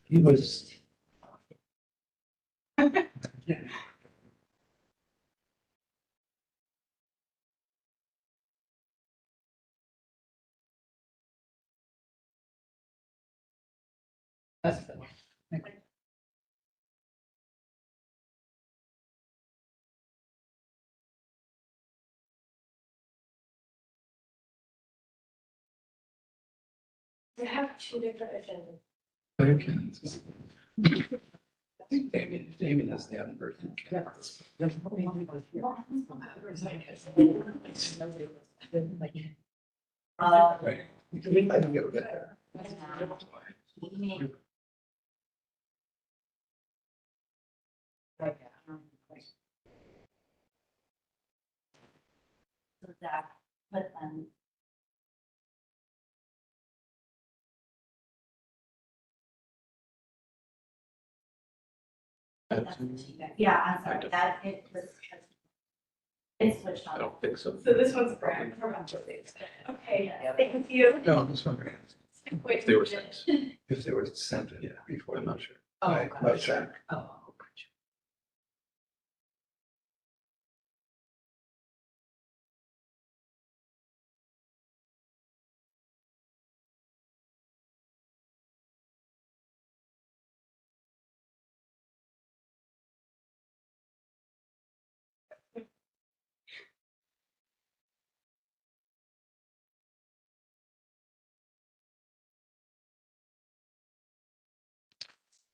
He was. That's the one. We have two different agendas. I think Damien is the other person. Right. I can get rid of that. So that, but then. Yeah, I'm sorry, that it was. It switched I on. don't think so. So this one's brand. Okay, thank you. No, this one. Wait, If they were sent, if they were sent, yeah, before, I'm not sure. Oh, By check. Oh.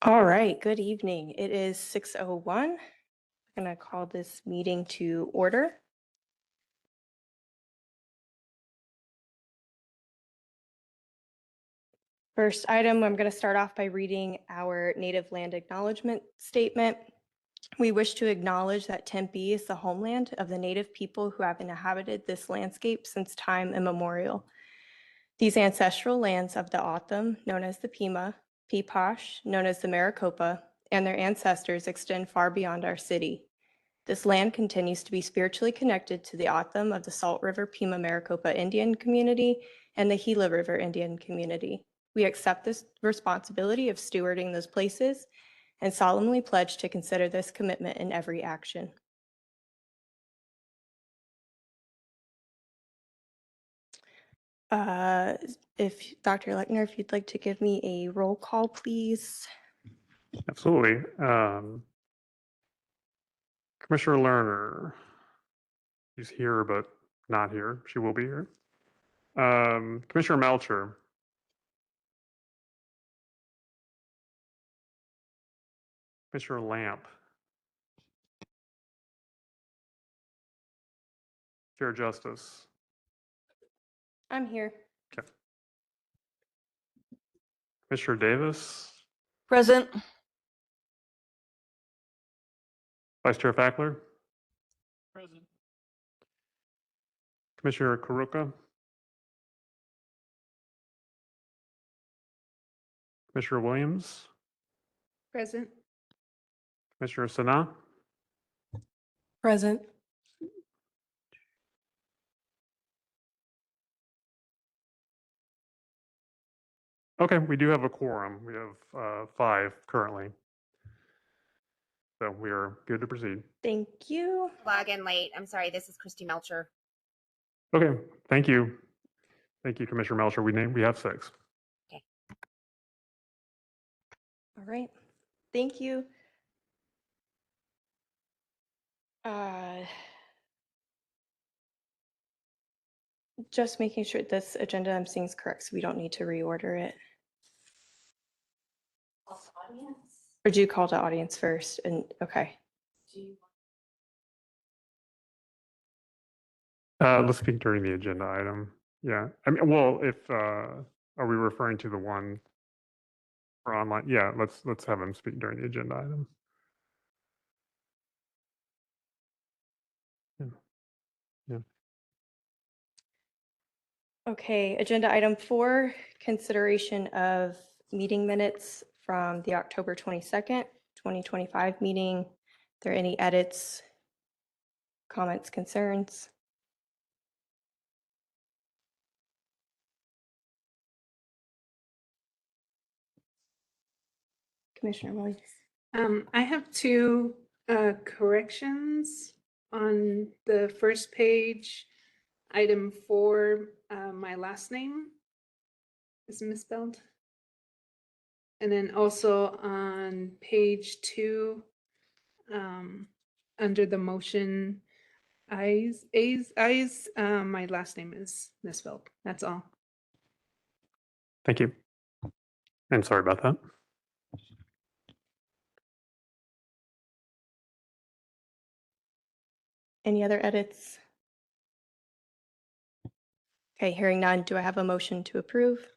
All right, good evening. It is 6:01. I'm going to call this meeting to order. First item, I'm going to start off by reading our native land acknowledgement statement. We wish to acknowledge that Tempe is the homeland of the native people who have inhabited this landscape since time immemorial. These ancestral lands of the O'odham, known as the Pima, Peeposh, known as the Maricopa, and their ancestors extend far beyond our city. This land continues to be spiritually connected to the O'odham of the Salt River Pima Maricopa Indian community and the Gila River Indian community. We accept this responsibility of stewarding those places and solemnly pledge to consider this commitment in every action. If Dr. Lechner, if you'd like to give me a roll call, please. Absolutely. Commissioner Lerner, she's here but not here. She will be here. Commissioner Melcher. Commissioner Lamp. Chair Justice. I'm here. Commissioner Davis. Present. Vice Chair Fackler. Present. Commissioner Karuka. Commissioner Williams. Present. Commissioner Sana. Present. Okay, we do have a quorum. We have 5 currently. So we are good to proceed. Thank you. Log in late. I'm sorry. This is Christy Melcher. Okay, thank you. Thank you, Commissioner Melcher. We have 6. All right. Thank you. Just making sure this agenda I'm seeing is correct, so we don't need to reorder it. Audience, Or do you call to audience first? And okay. do you? Let's speak during the agenda item. Yeah, I mean, well, if, are we referring to the one for online? Yeah, let's have him speak during the agenda item. Yeah. Okay, agenda item 4, consideration of meeting minutes from the October 22nd, 2025 meeting. Are there any edits, comments, concerns? Commissioner Williams. I have two corrections on the first page. Item 4, my last name is misspelled. And then also on page 2, under the motion, eyes, my last name is misspelled. That's all. Thank you. And sorry about that. Any other edits? Okay, hearing none, do I have a motion to approve?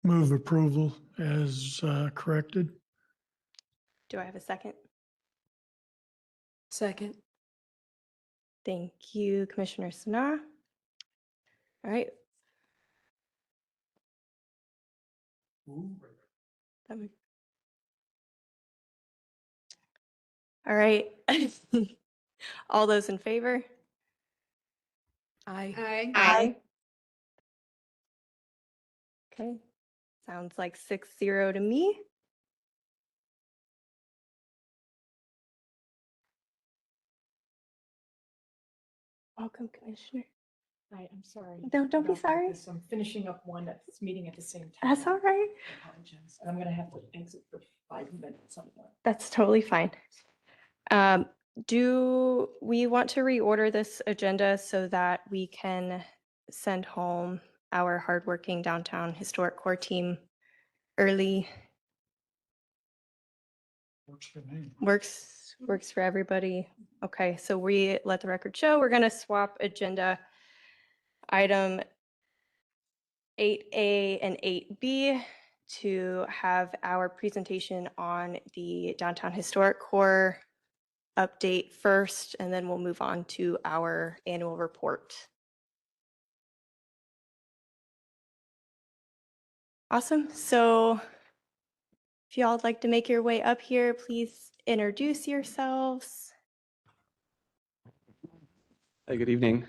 Move approval as corrected. Do I have a second? Second. Thank you, Commissioner Sanaa. All right. All right. All those in favor? Aye. Aye. Okay, sounds like 6-0 to me. Welcome, Commissioner. Hi, I'm sorry. No, don't be about sorry. this. I'm finishing up one at this meeting at the same time. That's all right. I apologize. And I'm gonna have to exit for 5 minutes somewhere. That's totally fine. Do we want to reorder this agenda so that we can send home our hardworking downtown historic core team early? Works for me. Works for everybody. Okay, so we let the record show. We're gonna swap agenda item 8A and 8B to have our presentation on the downtown historic core update first, and then we'll move on to our annual report. Awesome. So if y'all would like to make your way up here, please introduce yourselves. Hey, good evening.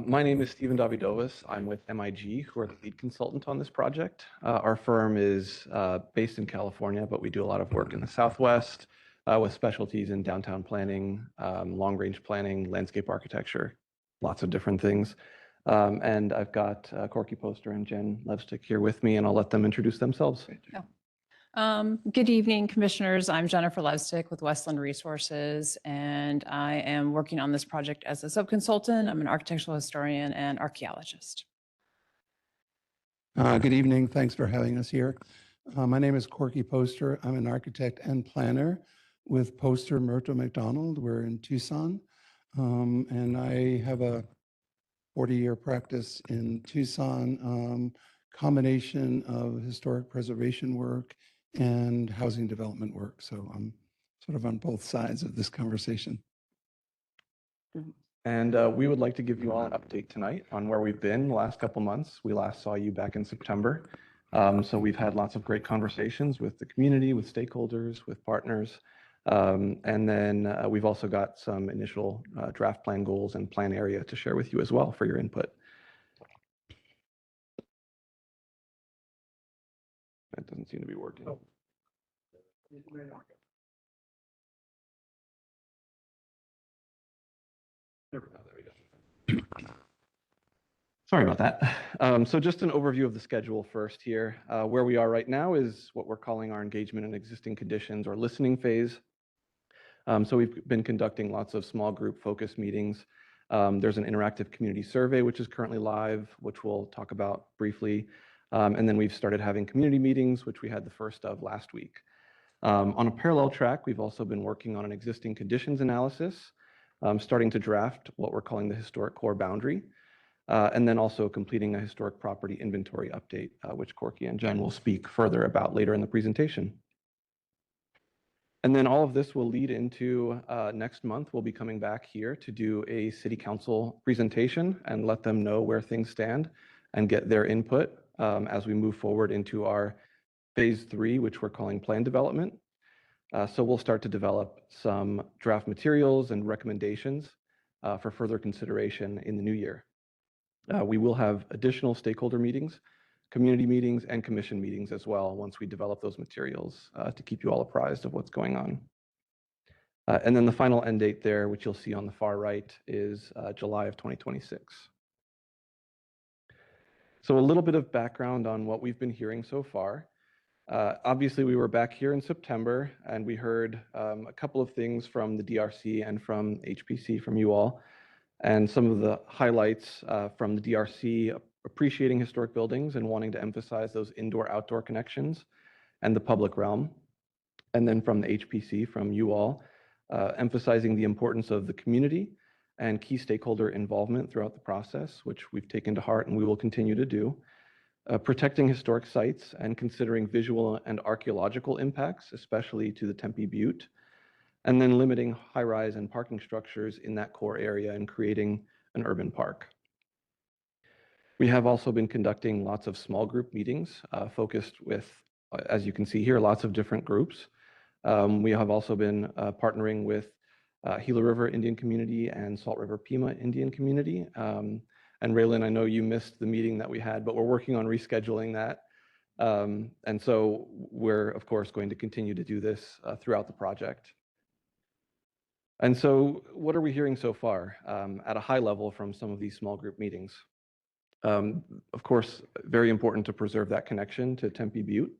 My name is Stephen Davidovas. I'm with MIG, who are the lead consultant on this project. Our firm is based in California, but we do a lot of work in the Southwest with specialties in downtown planning, long-range planning, landscape architecture, lots of different things. And I've got Corky Poster and Jen Levstick here with me, and I'll let them introduce themselves. Good evening, commissioners. I'm Jennifer Levstick with Westland Resources, and I am working on this project as a subconsultant. I'm an architectural historian and archaeologist. Good evening. Thanks for having us here. My name is Corky Poster. I'm an architect and planner with Poster Murto McDonald. We're in Tucson, and I have a 40-year practice in Tucson, combination of historic preservation work and housing development work. So I'm sort of on both sides of this conversation. And we would like to give you all an update tonight on where we've been the last couple months. We last saw you back in September. So we've had lots of great conversations with the community, with stakeholders, with partners. And then we've also got some initial draft plan goals and plan area to share with you as well for your input. That doesn't seem to be working. Oh, there we go. Sorry about that. So just an overview of the schedule first here. Where we are right now is what we're calling our engagement and existing conditions or listening phase. So we've been conducting lots of small group focus meetings. There's an interactive community survey, which is currently live, which we'll talk about briefly. And then we've started having community meetings, which we had the first of last week. On a parallel track, we've also been working on an existing conditions analysis, starting to draft what we're calling the historic core boundary, and then also completing a historic property inventory update, which Corky and Jen will speak further about later in the presentation. And then all of this will lead into next month, we'll be coming back here to do a city council presentation and let them know where things stand and get their input as we move forward into our phase 3, which we're calling plan development. So we'll start to develop some draft materials and recommendations for further consideration in the new year. We will have additional stakeholder meetings community meetings, and commission meetings as well once we develop those materials to keep you all apprised of what's going on. And then the final end date there, which you'll see on the far right, is July of 2026. So a little bit of background on what we've been hearing so far. Obviously, we were back here in September, and we heard a couple of things from the DRC and from HPC, from you all, and some of the highlights from the DRC appreciating historic buildings and wanting to emphasize those indoor-outdoor connections and the public realm. And then from the HPC, from you all, emphasizing the importance of the community and key stakeholder involvement throughout the process, which we've taken to heart and we will continue to do. Protecting historic sites and considering visual and archaeological impacts, especially to the Tempe Butte, and then limiting high-rise and parking structures in that core area and creating an urban park. We have also been conducting lots of small group meetings focused with, as you can see here, lots of different groups. We have also been partnering with Gila River Indian Community and Salt River Pima Indian Community. And Raylan, I know you missed the meeting that we had, but we're working on rescheduling that. And so we're, of course, going to continue to do this throughout the project. And so what are we hearing so far at a high level from some of these small group meetings? Of course, very important to preserve that connection to Tempe Butte,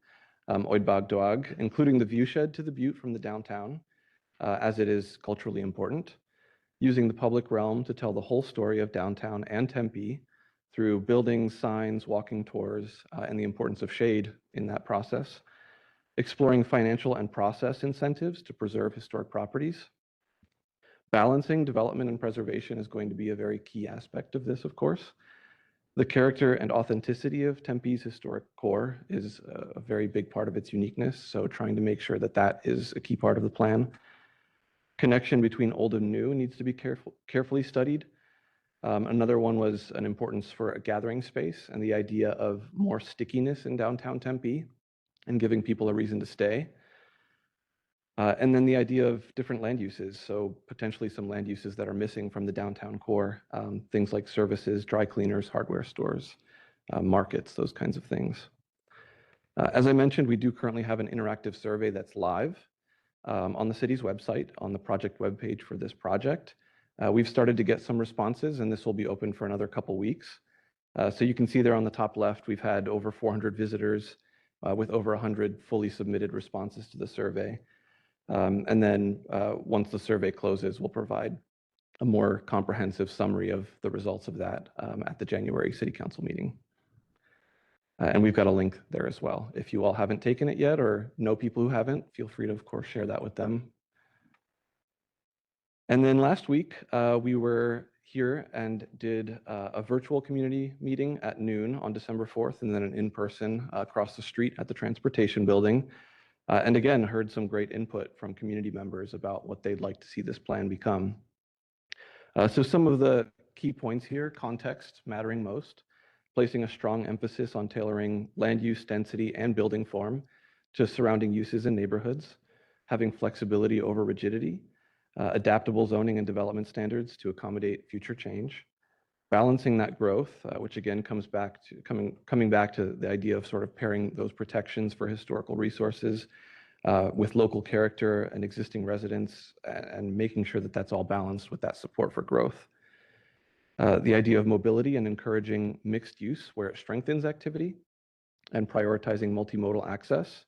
Oidbag Doag, including the viewshed to the Butte from the downtown, as it is culturally important. Using the public realm to tell the whole story of downtown and Tempe through buildings, signs, walking tours, and the importance of shade in that process. Exploring financial and process incentives to preserve historic properties. Balancing development and preservation is going to be a very key aspect of this, of course. The character and authenticity of Tempe's historic core is a very big part of its uniqueness, so trying to make sure that that is a key part of the plan. Connection between old and new needs to be carefully studied. Another one was an importance for a gathering space and the idea of more stickiness in downtown Tempe and giving people a reason to stay. And then the idea of different land uses, so potentially some land uses that are missing from the downtown core, things like services, dry cleaners, hardware stores, markets, those kinds of things. As I mentioned, we do currently have an interactive survey that's live on the city's website, on the project webpage for this project. We've started to get some responses, and this will be open for another couple weeks. So you can see there on the top left, we've had over 400 visitors with over 100 fully submitted responses to the survey. And then once the survey closes, we'll provide a more comprehensive summary of the results of that at the January City Council meeting. And we've got a link there as well. If you all haven't taken it yet or know people who haven't, feel free to, of course, share that with them. And then last week, we were here and did a virtual community meeting at noon on December 4th, and then an in-person across the street at the Transportation Building. And again, heard some great input from community members about what they'd like to see this plan become. So some of the key points here: context mattering most, placing a strong emphasis on tailoring land use, density, and building form to surrounding uses and neighborhoods, having flexibility over rigidity, adaptable zoning and development standards to accommodate future change, balancing that growth, which again comes back to coming back to the idea of sort of pairing those protections for historical resources with local character and existing residents, and making sure that that's all balanced with that support for growth. The idea of mobility and encouraging mixed use where it strengthens activity, and prioritizing multimodal access,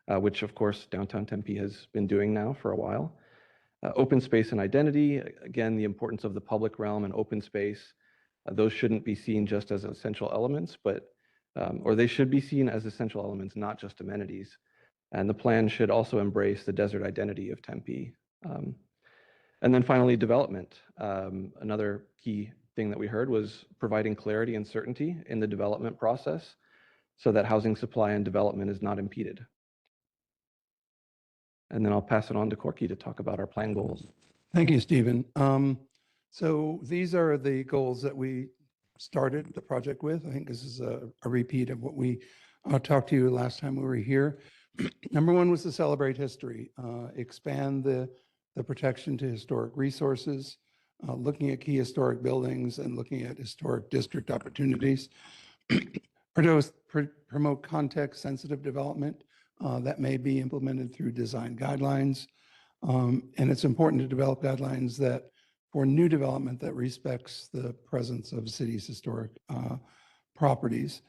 which of course downtown Tempe has been doing now for a while. Open space and identity, again, the importance of the public realm and open space. Those shouldn't be seen just as essential elements, but, or they should be seen as essential elements, not just amenities. And the plan should also embrace the desert identity of Tempe. And then finally, development. Another key thing that we heard was providing clarity and certainty in the development process so that housing supply and development is not impeded. And then I'll pass it on to Corky to talk about our plan goals. Thank you, Stephen. So these are the goals that we started the project with. I think this is a repeat of what we talked to you last time we were here. Number one was to celebrate history, expand the protection to historic resources, looking at key historic buildings and looking at historic district opportunities. or to promote context-sensitive development that may be implemented through design guidelines. And it's important to develop guidelines that for new development that respects the presence of city's historic properties.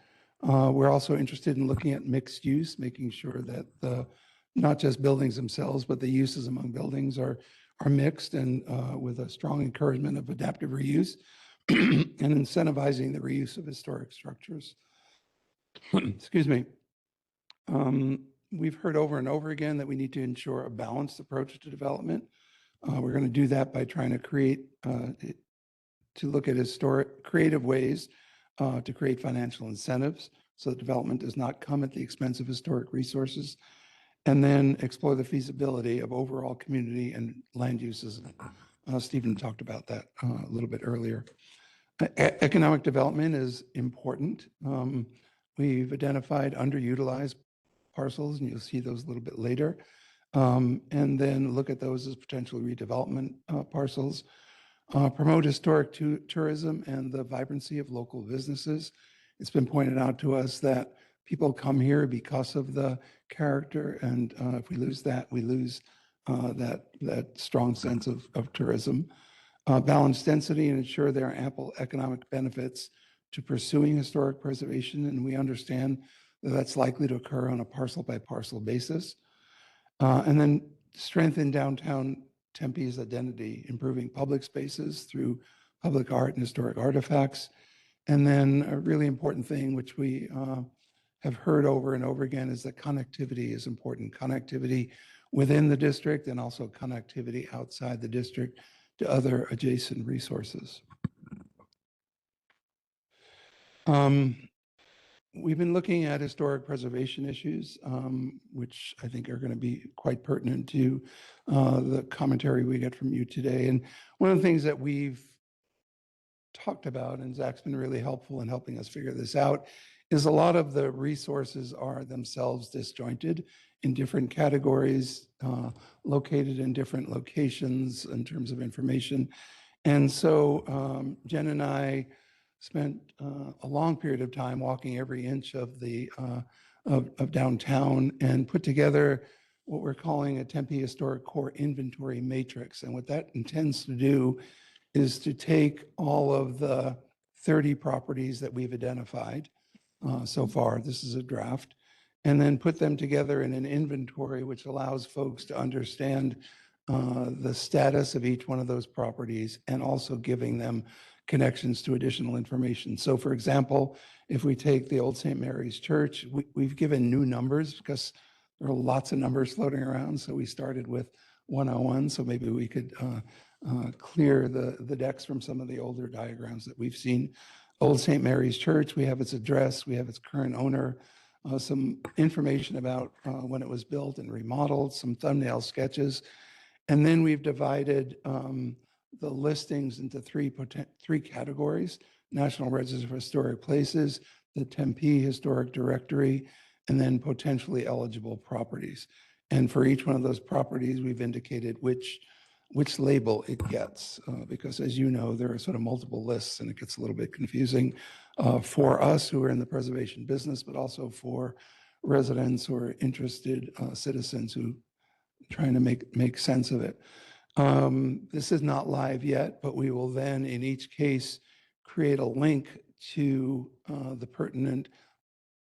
We're also interested in looking at mixed use, making sure that not just buildings themselves, but the uses among buildings are mixed and with a strong encouragement of adaptive reuse and incentivizing the reuse of historic structures. Excuse me. We've heard over and over again that we need to ensure a balanced approach to development. We're going to do that by trying to look at creative ways to create financial incentives so that development does not come at the expense of historic resources, and then explore the feasibility of overall community and land uses. Stephen talked about that a little bit earlier. Economic development is important. We've identified underutilized parcels, and you'll see those a little bit later. And then look at those as potential redevelopment parcels. Promote historic tourism and the vibrancy of local businesses. It's been pointed out to us that people come here because of the character, and if we lose that, we lose that strong sense of tourism. Balance density and ensure there are ample economic benefits to pursuing historic preservation, and we understand that that's likely to occur on a parcel by parcel basis. And then strengthen downtown Tempe's identity, improving public spaces through public art and historic artifacts. And then a really important thing, which we have heard over and over again, is that connectivity is important. Connectivity within the district and also connectivity outside the district to other adjacent resources. We've been looking at historic preservation issues, which I think are going to be quite pertinent to the commentary we get from you today. And one of the things that we've talked about, and Zach's been really helpful in helping us figure this out, is a lot of the resources are themselves disjointed in different categories, located in different locations in terms of information. And so Jen and I spent a long period of time walking every inch of the of downtown and put together what we're calling a Tempe Historic Core Inventory Matrix. And what that intends to do is to take all of the 30 properties that we've identified so far, this is a draft, and then put them together in an inventory which allows folks to understand the status of each one of those properties and also giving them connections to additional information. So for example, if we take the old St. Mary's Church, we've given new numbers because there are lots of numbers floating around. So we started with 101. So maybe we could clear the decks from some of the older diagrams that we've seen. Old St. Mary's Church, we have its address, we have its current owner, some information about when it was built and remodeled, some thumbnail sketches. And then we've divided the listings into three categories: National Register of Historic Places, the Tempe Historic Directory, and then potentially eligible properties. And for each one of those properties, we've indicated which label it gets, because as you know, there are sort of multiple lists and it gets a little bit confusing for us who are in the preservation business, but also for residents or interested citizens who are trying to make sense of it. This is not live yet, but we will then in each case create a link to the pertinent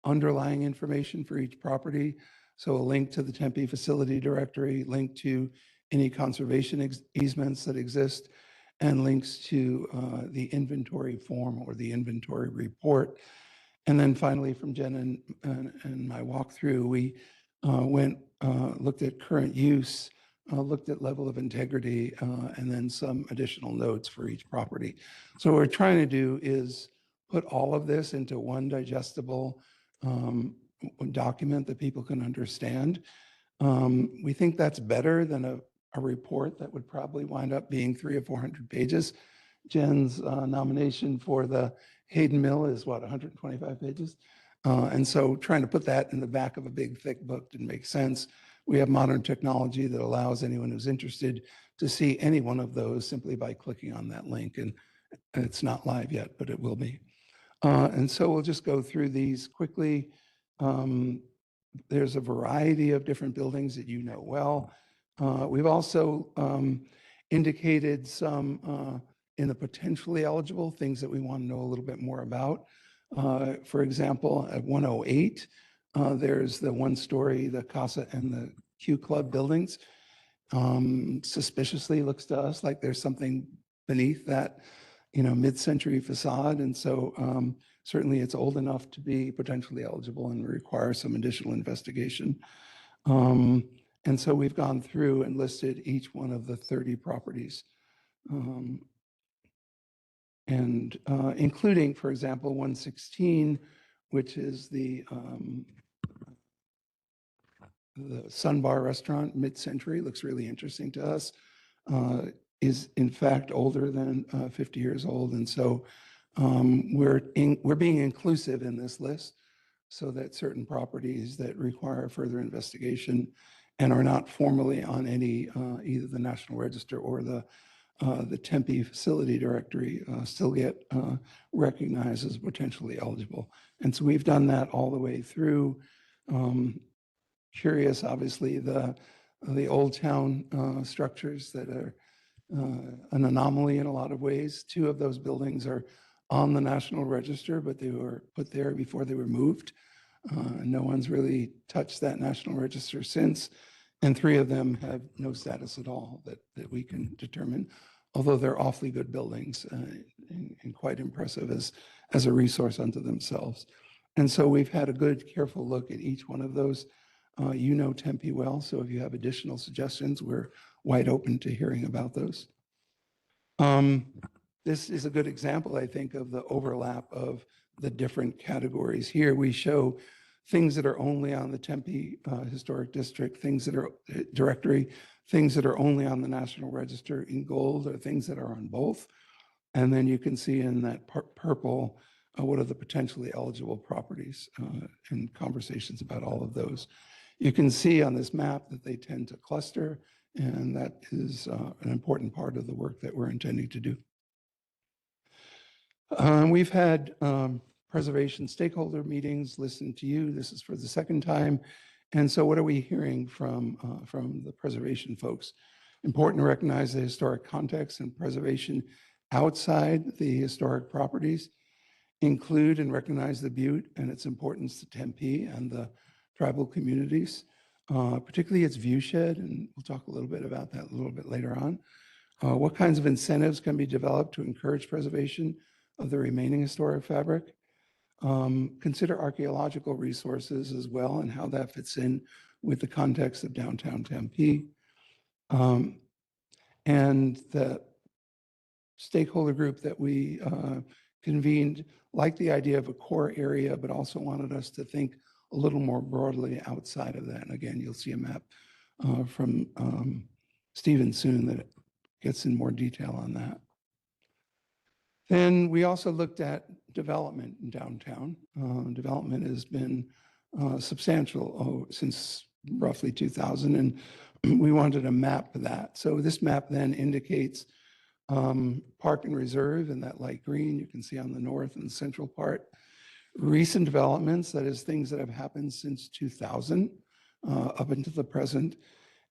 underlying information for each property. So a link to the Tempe Facility Directory, link to any conservation easements that exist, and links to the inventory form or the inventory report. And then finally, from Jen and my walkthrough, we looked at current use, looked at level of integrity, and then some additional notes for each property. So what we're trying to do is put all of this into one digestible document that people can understand. We think that's better than a report that would probably wind up being 300 or 400 pages. Jen's nomination for the Hayden Mill is what, 125 pages? And so trying to put that in the back of a big thick book didn't make sense. We have modern technology that allows anyone who's interested to see any one of those simply by clicking on that link. And it's not live yet, but it will be. And so we'll just go through these quickly. There's a variety of different buildings that you know well. We've also indicated some in the potentially eligible things that we want to know a little bit more about. For example, at 108, there's the one-story, the Casa and the Q Club buildings. Suspiciously looks to us like there's something beneath that, mid-century facade. And so certainly it's old enough to be potentially eligible and require some additional investigation. And so we've gone through and listed each one of the 30 properties. And including, for example, 116, which is the Sun Bar restaurant, mid-century, looks really interesting to us, is in fact older than 50 years old. And so we're being inclusive in this list so that certain properties that require further investigation and are not formally on any either the National Register or the Tempe Facility Directory still get recognized as potentially eligible. And so we've done that all the way through. Curious, obviously, the Old Town structures that are an anomaly in a lot of ways. 2 of those buildings are on the National Register, but they were put there before they were moved. No one's really touched that National Register since. And 3 of them have no status at all that we can determine, although they're awfully good buildings and quite impressive as a resource unto themselves. And so we've had a good, careful look at each one of those. You know Tempe well, so if you have additional suggestions, we're wide open to hearing about those. This is a good example, I think, of the overlap of the different categories. Here we show things that are only on the Tempe Historic District, things that are directory, things that are only on the National Register in gold, or things that are on both. And then you can see in that purple, what are the potentially eligible properties and conversations about all of those. You can see on this map that they tend to cluster, and that is an important part of the work that we're intending to do. We've had preservation stakeholder meetings, listened to you. This is for the second time. And so what are we hearing from the preservation folks? Important to recognize the historic context and preservation outside the historic properties. Include and recognize the Butte and its importance to Tempe and the tribal communities, particularly its viewshed, and we'll talk a little bit about that a little bit later on. What kinds of incentives can be developed to encourage preservation of the remaining historic fabric? Consider archaeological resources as well and how that fits in with the context of downtown Tempe. And the stakeholder group that we convened liked the idea of a core area, but also wanted us to think a little more broadly outside of that. And again, you'll see a map from Stephen soon that gets in more detail on that. Then we also looked at development in downtown. Development has been substantial since roughly 2000, and we wanted to map that. So this map then indicates Park and Reserve in that light green you can see on the north and central part. Recent developments, that is things that have happened since 2000 up into the present,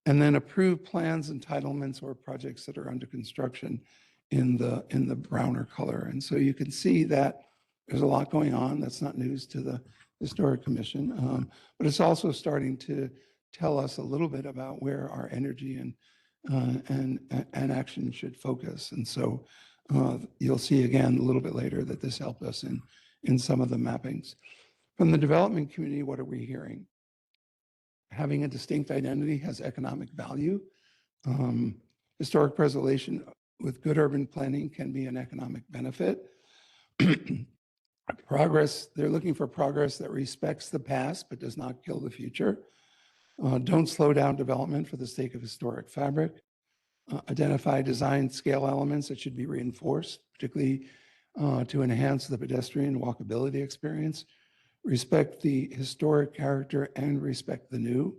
and then approved plans, entitlements, or projects that are under construction in the browner color. And so you can see that there's a lot going on. That's not news to the Historic Commission, but it's also starting to tell us a little bit about where our energy and action should focus. And so you'll see again a little bit later that this helped us in some of the mappings. From the development community, what are we hearing? Having a distinct identity has economic value. Historic preservation with good urban planning can be an economic benefit. Progress, they're looking for progress that respects the past but does not kill the future. Don't slow down development for the sake of historic fabric. Identify design scale elements that should be reinforced, particularly to enhance the pedestrian walkability experience. Respect the historic character and respect the new.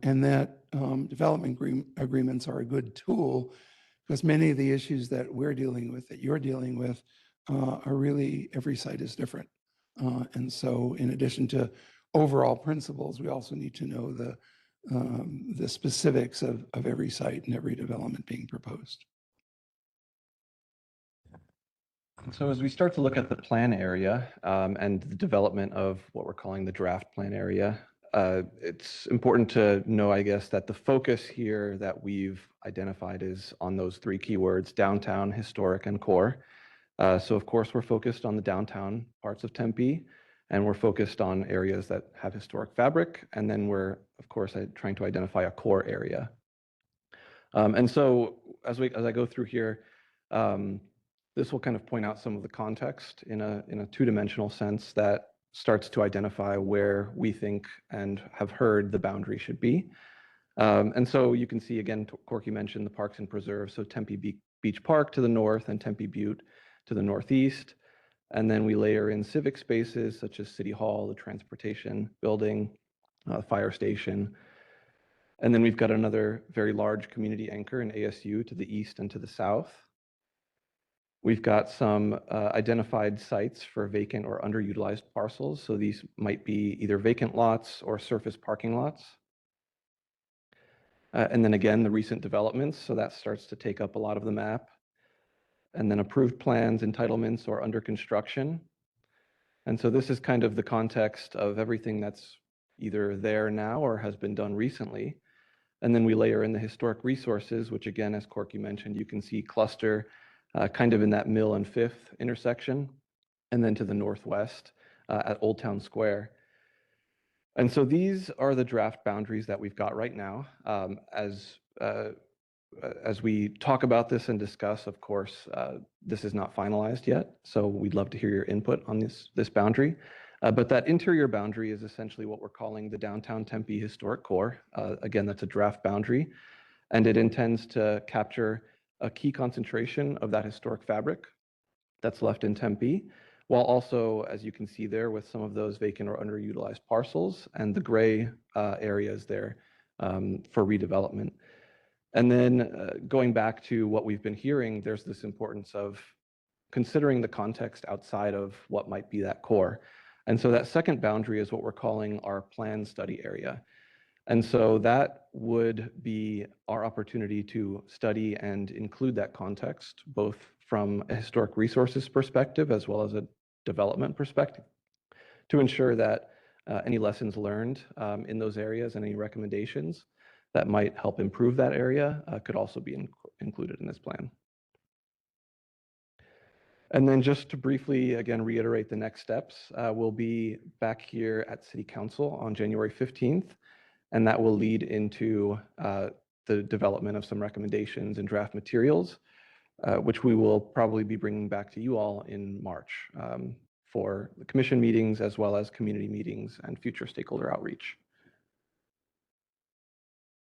And that development agreements are a good tool because many of the issues that we're dealing with, that you're dealing with, are really, every site is different. And so in addition to overall principles, we also need to know the specifics of every site and every development being proposed. So as we start to look at the plan area and the development of what we're calling the draft plan area, it's important to know, I guess, that the focus here that we've identified is on those three keywords: downtown, historic, and core. So of course, we're focused on the downtown parts of Tempe, and we're focused on areas that have historic fabric. And then we're, of course, trying to identify a core area. And so as I go through here, this will kind of point out some of the context in a two-dimensional sense that starts to identify where we think and have heard the boundary should be. And so you can see, again, Corky mentioned the parks and preserves. So Tempe Beach Park to the north and Tempe Butte to the northeast. And then we layer in civic spaces such as City Hall, the transportation building, fire station. And then we've got another very large community anchor in ASU to the east and to the south. We've got some identified sites for vacant or underutilized parcels. So these might be either vacant lots or surface parking lots. And then again, the recent developments. So that starts to take up a lot of the map. And then approved plans, entitlements, or under construction. And so this is kind of the context of everything that's either there now or has been done recently. And then we layer in the historic resources, which again, as Corky mentioned, you can see cluster kind of in that Mill and Fifth intersection, and then to the northwest at Old Town Square. And so these are the draft boundaries that we've got right now. As we talk about this and discuss, of course, this is not finalized yet, so we'd love to hear your input on this boundary. But that interior boundary is essentially what we're calling the Downtown Tempe Historic Core. Again, that's a draft boundary, and it intends to capture a key concentration of that historic fabric that's left in Tempe, while also, as you can see there, with some of those vacant or underutilized parcels and the gray areas there for redevelopment. And then going back to what we've been hearing, there's this importance of considering the context outside of what might be that core. And so that second boundary is what we're calling our plan study area. And so that would be our opportunity to study and include that context, both from a historic resources perspective as well as a development perspective, to ensure that any lessons learned in those areas and any recommendations that might help improve that area could also be included in this plan. And then just to briefly, again, reiterate the next steps, we'll be back here at City Council on January 15th, and that will lead into the development of some recommendations and draft materials, which we will probably be bringing back to you all in March for the commission meetings as well as community meetings and future stakeholder outreach.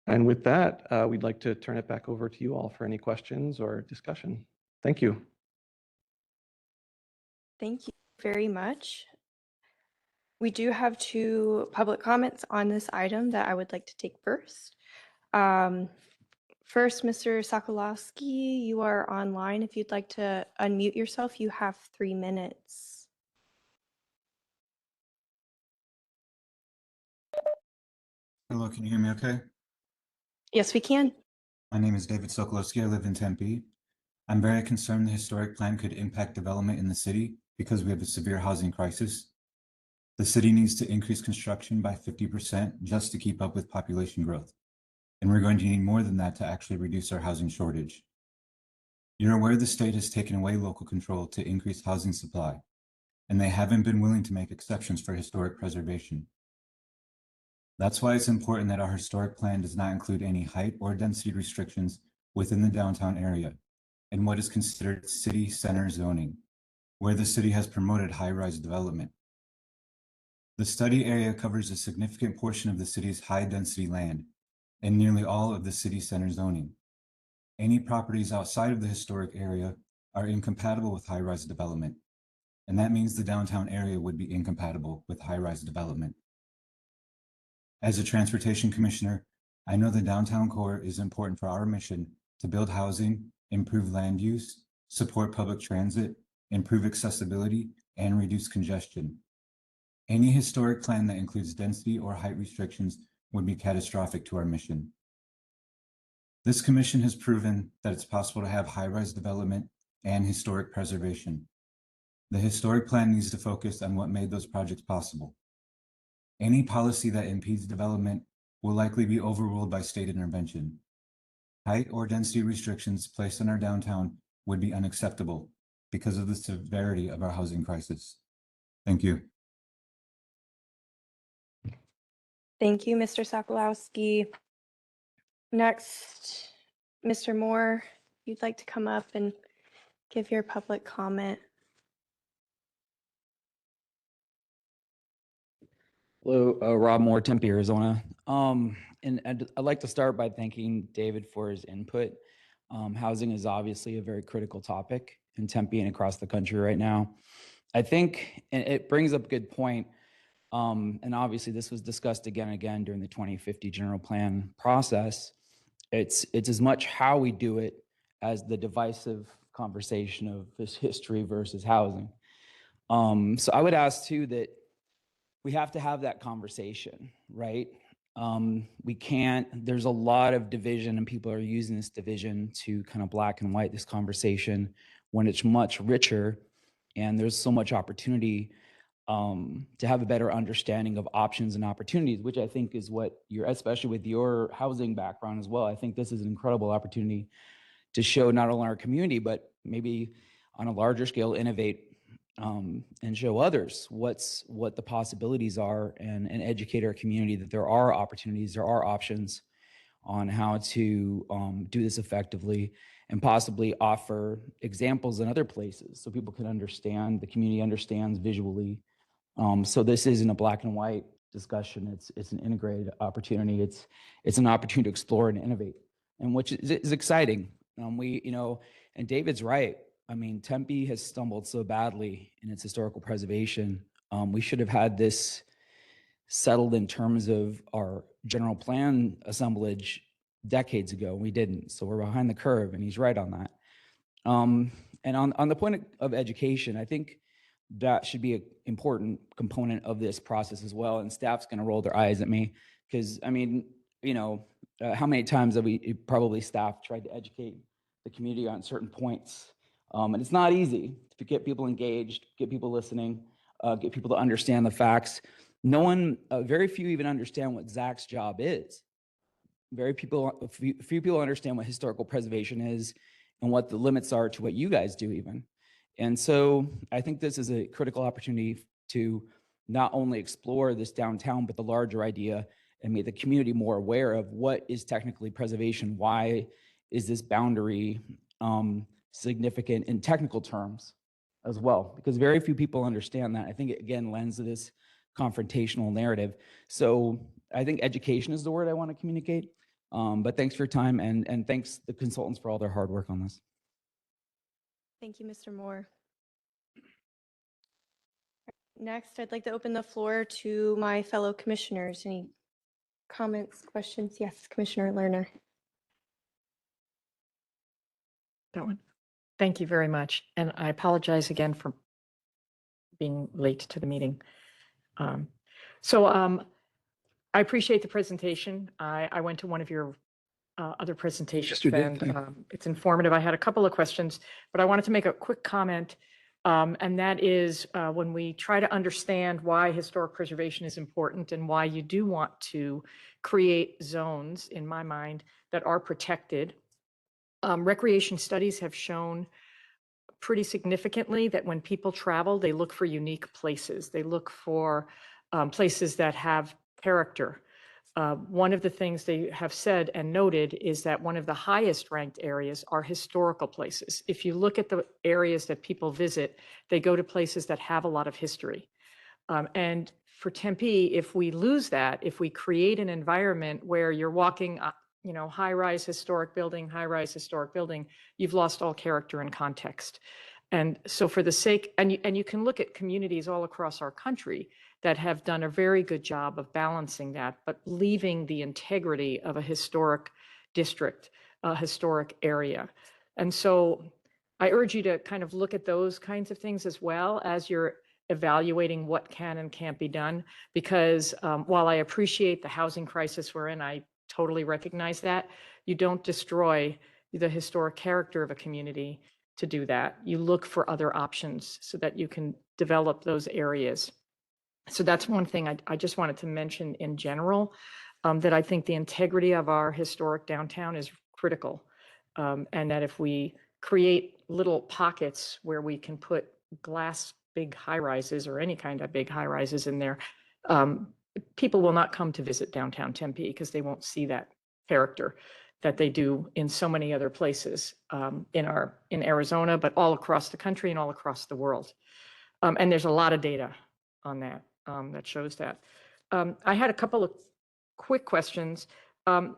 And with that, we'd like to turn it back over to you all for any questions or discussion. Thank you. Thank you very much. We do have 2 public comments on this item that I would like to take first. First, Mr. Sokolowski, you are online. If you'd like to unmute yourself, you have 3 minutes. Hello, can you hear me okay? Yes, we can. My name is David Sokolowski. I live in Tempe. I'm very concerned the historic plan could impact development in the city because we have a severe housing crisis. The city needs to increase construction by 50% just to keep up with population growth. And we're going to need more than that to actually reduce our housing shortage. You're aware the state has taken away local control to increase housing supply, and they haven't been willing to make exceptions for historic preservation. That's why it's important that our historic plan does not include any height or density restrictions within the downtown area and what is considered city center zoning, where the city has promoted high-rise development. The study area covers a significant portion of the city's high-density land and nearly all of the city center zoning. Any properties outside of the historic area are incompatible with high-rise development, and that means the downtown area would be incompatible with high-rise development. As a transportation commissioner, I know the downtown core is important for our mission to build housing, improve land use, support public transit, improve accessibility, and reduce congestion. Any historic plan that includes density or height restrictions would be catastrophic to our mission. This commission has proven that it's possible to have high-rise development and historic preservation. The historic plan needs to focus on what made those projects possible. Any policy that impedes development will likely be overruled by state intervention. Height or density restrictions placed on our downtown would be unacceptable because of the severity of our housing crisis. Thank you. Thank you, Mr. Sokolowski. Next, Mr. Moore, you'd like to come up and give your public comment. Hello, Rob Moore, Tempe, Arizona. And I'd like to start by thanking David for his input. Housing is obviously a very critical topic in Tempe and across the country right now. I think it brings up a good point. And obviously this was discussed again and again during the 2050 general plan process. It's as much how we do it as the divisive conversation of this history versus housing. So I would ask too that we have to have that conversation, right? We can't, there's a lot of division and people are using this division to kind of black and white this conversation when it's much richer and there's so much opportunity to have a better understanding of options and opportunities, which I think is what you're, especially with your housing background as well. I think this is an incredible opportunity to show not only our community, but maybe on a larger scale, innovate and show others what the possibilities are and educate our community that there are opportunities, there are options on how to do this effectively and possibly offer examples in other places so people can understand, the community understands visually. So this isn't a black and white discussion. It's an integrated opportunity. It's an opportunity to explore and innovate, and which is exciting. And David's right. I mean, Tempe has stumbled so badly in its historical preservation. We should have had this settled in terms of our general plan assemblage decades ago. We didn't, so we're behind the curve, and he's right on that. And on the point of education, I think that should be an important component of this process as well. And staff's going to roll their eyes at me because, I mean, how many times have we probably staff tried to educate the community on certain points? And it's not easy to get people engaged, get people listening, get people to understand the facts. Very few even understand what Zach's job is. Few people understand what historical preservation is and what the limits are to what you guys do even. And so I think this is a critical opportunity to not only explore this downtown, but the larger idea and make the community more aware of what is technically preservation. Why is this boundary significant in technical terms as well? Because very few people understand that. I think it again lends to this confrontational narrative. So I think education is the word I want to communicate. But thanks for your time and thanks the consultants for all their hard work on this. Thank you, Mr. Moore. Next, I'd like to open the floor to my fellow commissioners. Any comments, questions? Yes, Commissioner Lerner. That one. Thank you very much. And I apologize again for being late to the meeting. I appreciate the presentation. I went to one of your other presentations. Yes, you did. And Thank you. it's informative. I had a couple of questions, but I wanted to make a quick comment. And that is when we try to understand why historic preservation is important and why you do want to create zones, in my mind, that are protected. Recreation studies have shown pretty significantly that when people travel, they look for unique places. They look for places that have character. One of the things they have said and noted is that one of the highest ranked areas are historical places. If you look at the areas that people visit, they go to places that have a lot of history. And for Tempe, if we lose that, if we create an environment where you're walking, high-rise historic building, you've lost all character and context. And so for the sake, and you can look at communities all across our country that have done a very good job of balancing that, but leaving the integrity of a historic district, a historic area. And so I urge you to kind of look at those kinds of things as well as you're evaluating what can and can't be done. Because while I appreciate the housing crisis we're in, I totally recognize that, you don't destroy the historic character of a community to do that. You look for other options so that you can develop those areas. So that's one thing I just wanted to mention in general, that I think the integrity of our historic downtown is critical. And that if we create little pockets where we can put glass big high rises or any kind of big high rises in there, people will not come to visit downtown Tempe because they won't see that character that they do in so many other places in Arizona, but all across the country and all across the world. And there's a lot of data on that that shows that. I had a couple of quick questions.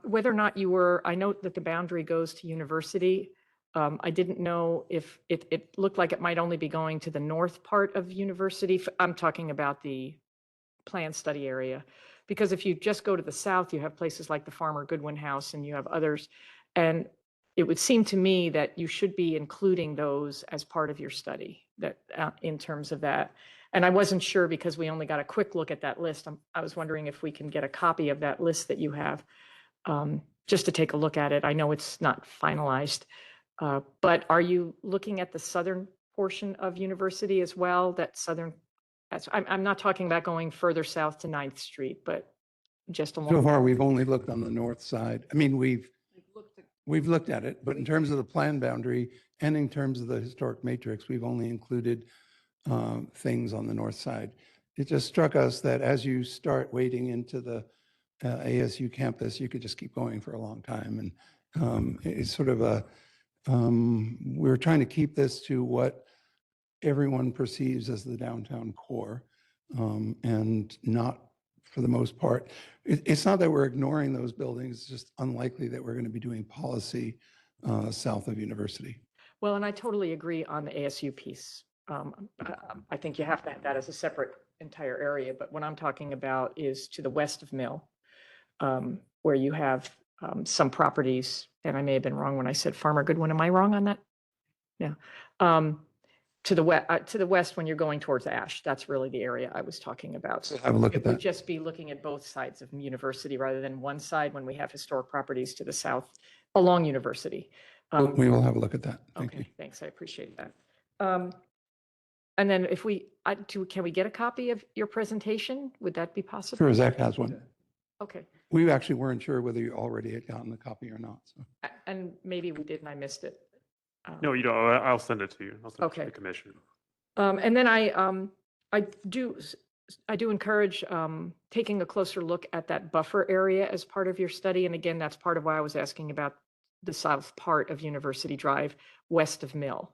Whether or not you were, I note that the boundary goes to University. I didn't know if it looked like it might only be going to the north part of University. I'm talking about the planned study area. Because if you just go to the south, you have places like the Farmer Goodwin House and you have others. And it would seem to me that you should be including those as part of your study that in terms of that. And I wasn't sure because we only got a quick look at that list. I was wondering if we can get a copy of that list that you have just to take a look at it. I know it's not finalized, but are you looking at the southern portion of University as well? That southern, I'm not talking about going further south to 9th Street, but just along. So far, we've only looked on the north side. I mean, we've looked at it, but in terms of the plan boundary and in terms of the historic matrix, we've only included things on the north side. It just struck us that as you start wading into the ASU campus, you could just keep going for a long time. And it's sort of we're trying to keep this to what everyone perceives as the downtown core, and not, for the most part, it's not that we're ignoring those buildings, it's just unlikely that we're going to be doing policy south of University. Well, and I totally agree on the ASU piece. I think you have to have that as a separate entire area, but what I'm talking about is to the west of Mill, where you have some properties, and I may have been wrong when I said Farmer Goodwin. Am I wrong on that? Yeah. To the west when you're going towards Ash, that's really the area I was talking about. So have a look at it would that. just be looking at both sides of University rather than one side when we have historic properties to the south along University. We will have a look at that. Thank you. Okay, thanks. I appreciate that. And then if can we get a copy of your presentation? Would that be possible? Sure, Zach has one. Okay. We actually weren't sure whether you already had gotten a copy or not. So. And maybe we did and I missed it. No, you don't. I'll send it to you. I'll send it Okay. to the commission. And then I do encourage taking a closer look at that buffer area as part of your study. And again, that's part of why I was asking about the south part of University Drive, west of Mill,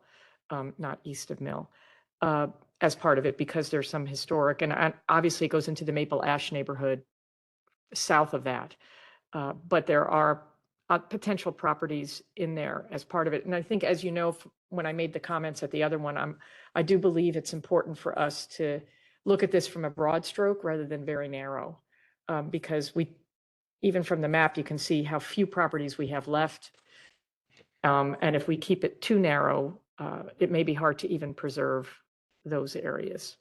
not east of Mill, as part of it, because there's some historic, and obviously it goes into the Maple Ash neighborhood south of that. But there are potential properties in there as part of it. And I think, as you know, when I made the comments at the other one, I do believe it's important for us to look at this from a broad stroke rather than very narrow, because even from the map, you can see how few properties we have left. And if we keep it too narrow, it may be hard to even preserve those areas.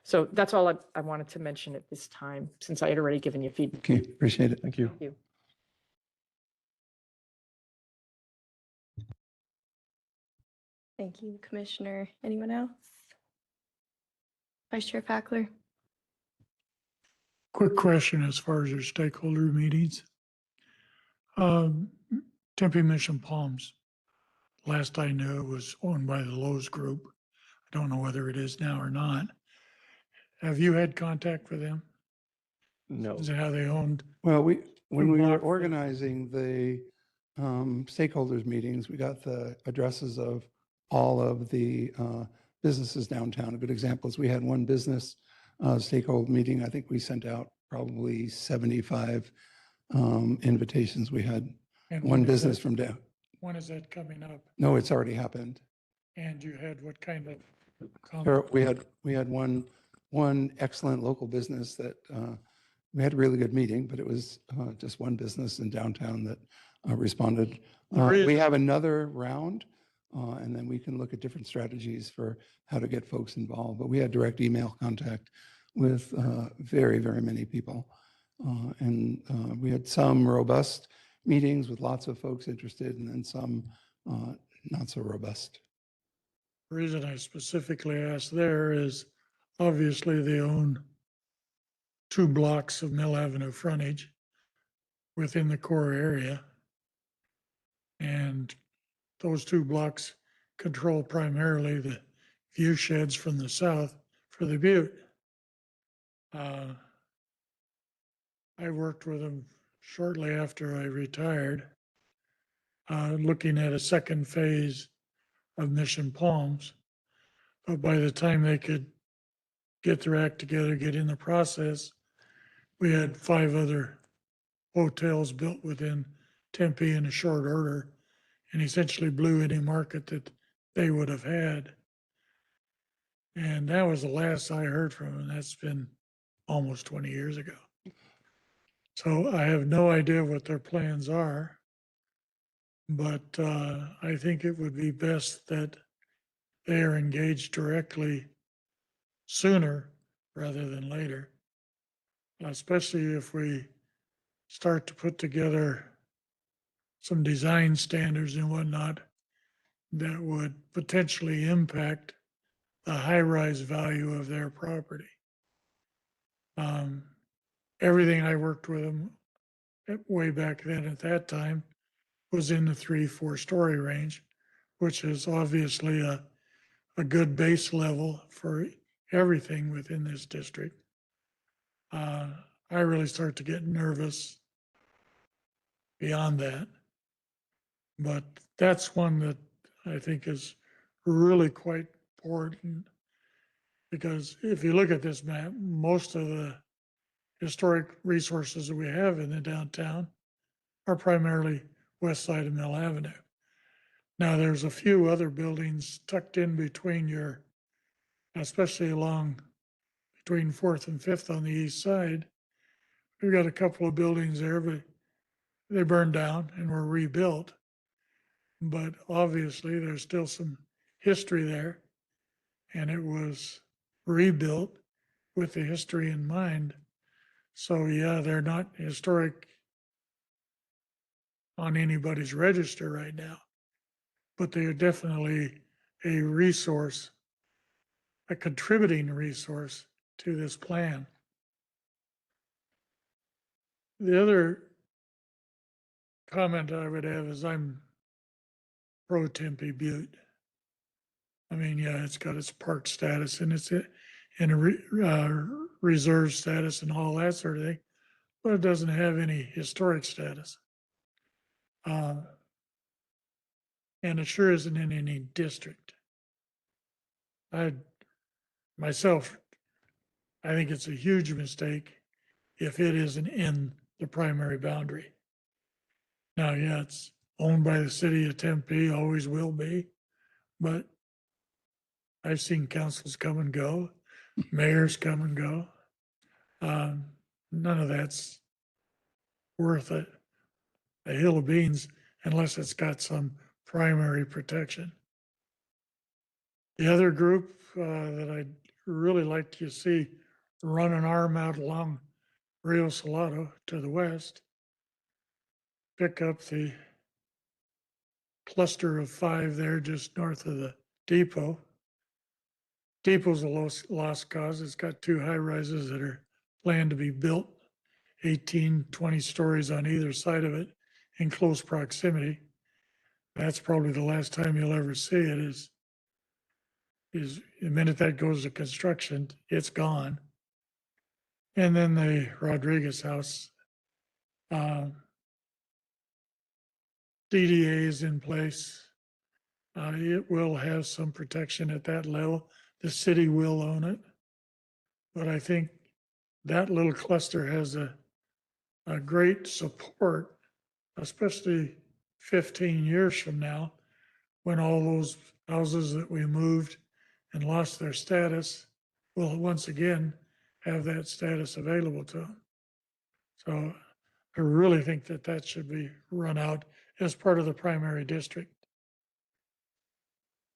So that's all I wanted to mention at this time, since I had already given you feedback. Okay, appreciate it. Thank you. Thank you. Thank you, Commissioner. Anyone else? Vice Chair Fackler? Quick question as far as your stakeholder meetings. Tempe Mission Palms, last I knew, was owned by the Lowe's Group. I don't know whether it is now or not. Have you had contact with them? No. Is that how they owned? Well, when we were block- organizing the stakeholders meetings, we got the addresses of all of the businesses downtown. A good example is we had one business stakeholder meeting. I think we sent out probably 75 invitations. We had And one when is business that- from down. When is that coming up? No, it's already happened. And you had what kind of? We had one excellent local business that we had a really good meeting, but it was just one business in downtown that responded. There is- We have another round And then we can look at different strategies for how to get folks involved. But we had direct email contact with very, very many people. And we had some robust meetings with lots of folks interested, and then some not so robust. The reason I specifically asked there is obviously they own 2 blocks of Mill Avenue frontage within the core area. And those 2 blocks control primarily the view sheds from the south for the Butte. I worked with them shortly after I retired, looking at a second phase of Mission Palms. But by the time they could get their act together, get in the process, we had 5 other hotels built within Tempe in a short order, and essentially blew any market that they would have had. And that was the last I heard from them. That's been almost 20 years ago. So I have no idea what their plans are, but I think it would be best that they are engaged directly sooner rather than later, especially if we start to put together some design standards and whatnot that would potentially impact the high-rise value of their property. Everything I worked with them way back then at that time was in the 3-4 story range, which is obviously a good base level for everything within this district. I really start to get nervous beyond that. But that's one that I think is really quite important, because if you look at this map, most of the historic resources that we have in the downtown are primarily west side of Mill Avenue. Now, there's a few other buildings tucked in between your, especially along between 4th and 5th on the east side. We've got a couple of buildings there, but they burned down and were rebuilt. But obviously, there's still some history there, and it was rebuilt with the history in mind. So yeah, they're not historic on anybody's register right now, but they are definitely a resource, a contributing resource to this plan. The other comment I would have is I'm pro Tempe Butte. I mean, yeah, it's got its park status and it's in a reserve status and all that sort of thing, but it doesn't have any historic status. And it sure isn't in any district. Myself, I think it's a huge mistake if it isn't in the primary boundary. Now, yeah, it's owned by the city of Tempe, always will be, but I've seen councils come and go, mayors come and go. None of that's worth a hill of beans unless it's got some primary protection. The other group that I'd really like to see run an arm out along Rio Salado to the west, pick up the cluster of 5 there just north of the depot. Depot's a lost cause. It's got 2 high rises that are planned to be built, 18, 20 stories on either side of it in close proximity. That's probably the last time you'll ever see it is the minute that goes to construction, it's gone. And then the Rodriguez house, DDA is in place. It will have some protection at that level. The city will own it. But I think that little cluster has a great support, especially 15 years from now, when all those houses that we moved and lost their status will once again have that status available to them. So I really think that should be run out as part of the primary district.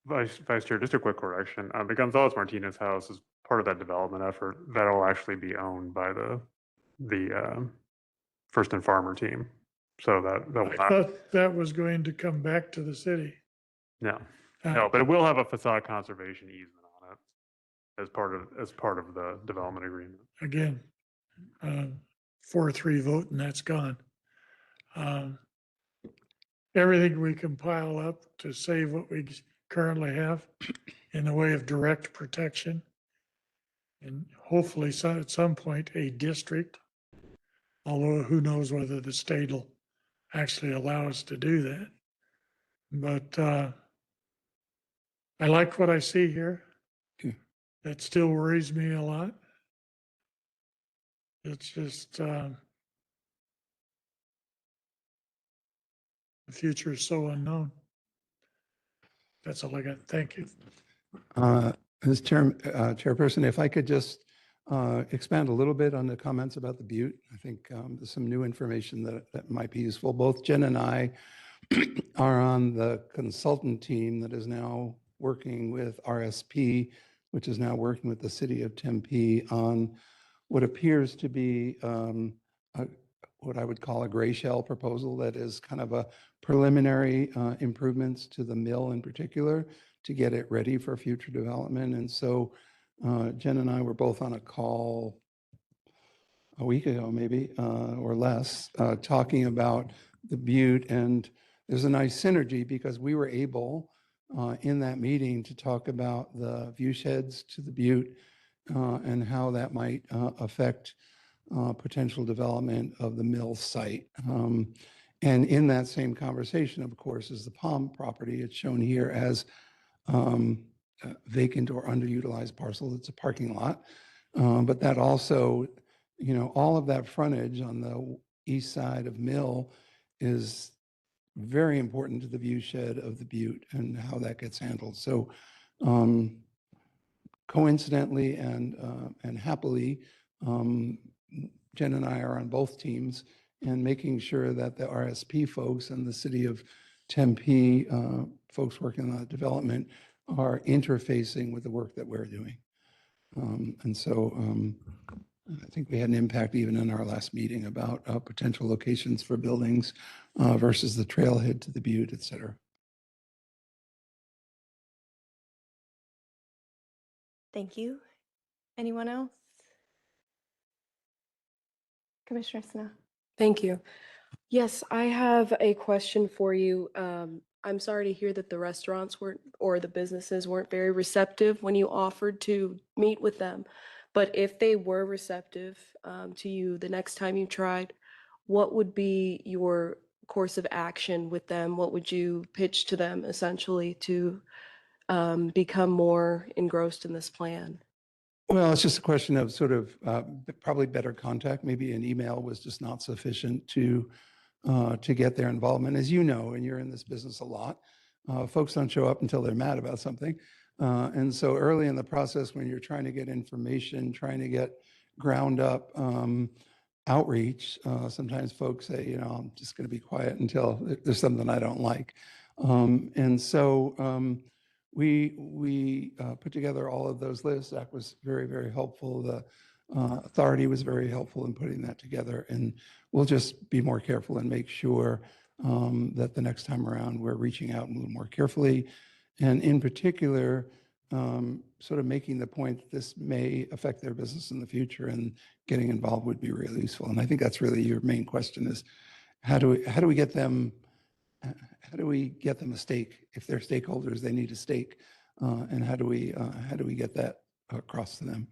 Vice Chair, just a quick correction. The Gonzalez Martinez house is part of that development effort that'll actually be owned by the First and Farmer team. So that will I not, thought that was going to come back to the city. no, Uh, no, but it will have a facade conservation easement on it as part of the development agreement. Again, 4-3 vote and that's gone. Everything we compile up to save what we currently have in the way of direct protection. And hopefully at some point, a district, although who knows whether the state will actually allow us to do that. But I like what I see here. That still worries me a lot. It's just the future is so unknown. That's all I got. Thank you. Ms. Chairperson, if I could just expand a little bit on the comments about the Butte. I think there's some new information that might be useful. Both Jen and I are on the consultant team that is now working with RSP, which is now working with the city of Tempe on what appears to be what I would call a gray shell proposal that is kind of a preliminary improvements to the mill in particular to get it ready for future development. And so Jen and I were both on a call a week ago, maybe, or less, talking about the Butte. And there's a nice synergy because we were able in that meeting to talk about the view sheds to the Butte and how that might affect potential development of the mill site. And in that same conversation, of course, is the Palm property. It's shown here as vacant or underutilized parcel. It's a parking lot. But that also, you know, all of that frontage on the east side of Mill is very important to the view shed of the Butte and how that gets handled. So coincidentally and happily, Jen and I are on both teams and making sure that the RSP folks and the city of Tempe folks working on the development are interfacing with the work that we're doing. And so I think we had an impact even in our last meeting about potential locations for buildings versus the trailhead to the Butte, et cetera. Thank you. Anyone else? Commissioner Snow. Thank you. Yes, I have a question for you. I'm sorry to hear that the restaurants weren't, or the businesses weren't very receptive when you offered to meet with them. But if they were receptive to you the next time you tried, what would be your course of action with them? What would you pitch to them essentially to become more engrossed in this plan? Well, it's just a question of sort of probably better contact. Maybe an email was just not sufficient to get their involvement. As you know, and you're in this business a lot, folks don't show up until they're mad about something. And so early in the process, when you're trying to get information, trying to get ground up outreach, sometimes folks say, you know, I'm just going to be quiet until there's something I don't like. And so we put together all of those lists. That was very, very helpful. The authority was very helpful in putting that together. And we'll just be more careful and make sure that the next time around we're reaching out a little more carefully. And in particular, sort of making the point that this may affect their business in the future, and getting involved would be really useful. And I think that's really your main question is how do we get them? How do we get them a stake? If they're stakeholders, they need a stake. And how do we get that across to them?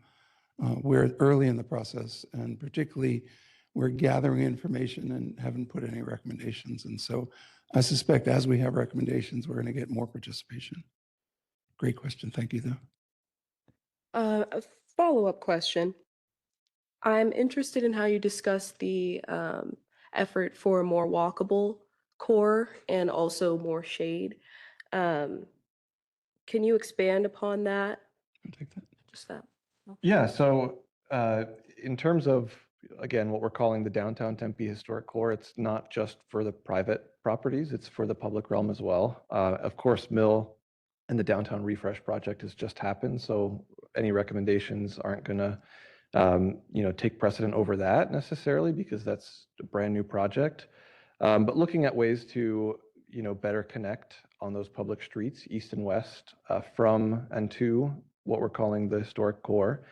We're early in the process, and particularly we're gathering information and haven't put any recommendations. And so I suspect as we have recommendations, we're going to get more participation. Great question. Thank you, though. A follow-up question. I'm interested in how you discuss the effort for a more walkable core and also more shade. Can you expand upon that? I'll take that. Just that. Yeah, so in terms of, again, what we're calling the downtown Tempe Historic Core, it's not just for the private properties, it's for the public realm as well. Of course, Mill and the downtown refresh project has just happened. So any recommendations aren't going to, take precedent over that necessarily because that's a brand new project. But looking at ways to, better connect on those public streets, east and west, from and to what we're calling the historic core,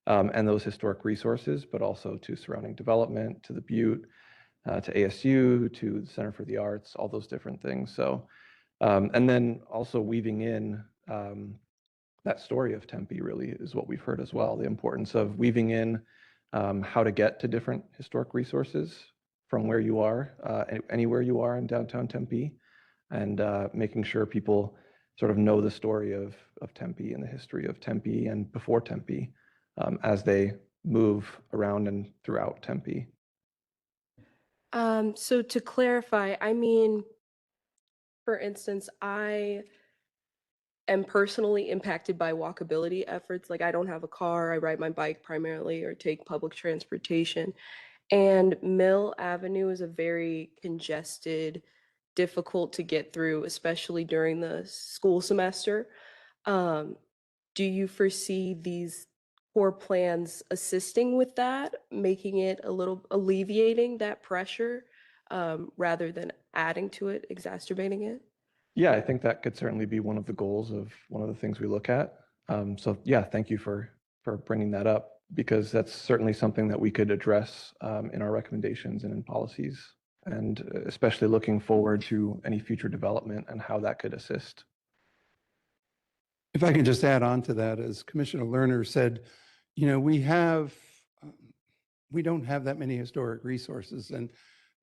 and those historic resources, but also to surrounding development, to the Butte, to ASU, to the Center for the Arts, all those different things. So, and then also weaving in that story of Tempe really is what we've heard as well. The importance of weaving in how to get to different historic resources from where you are, anywhere you are in downtown Tempe, and making sure people sort of know the story of Tempe and the history of Tempe and before Tempe as they move around and throughout Tempe. So to clarify, I mean, for instance, I am personally impacted by walkability efforts. Like I don't have a car, I ride my bike primarily or take public transportation. And Mill Avenue is a very congested, difficult to get through, especially during the school semester. Do you foresee these core plans assisting with that, making it a little alleviating that pressure rather than adding to it, exacerbating it? Yeah, I think that could certainly be one of the goals of one of the things we look at. So yeah, thank you for bringing that up because that's certainly something that we could address in our recommendations and in policies, and especially looking forward to any future development and how that could assist. If I can just add on to that, as Commissioner Lerner said, we don't have that many historic resources, and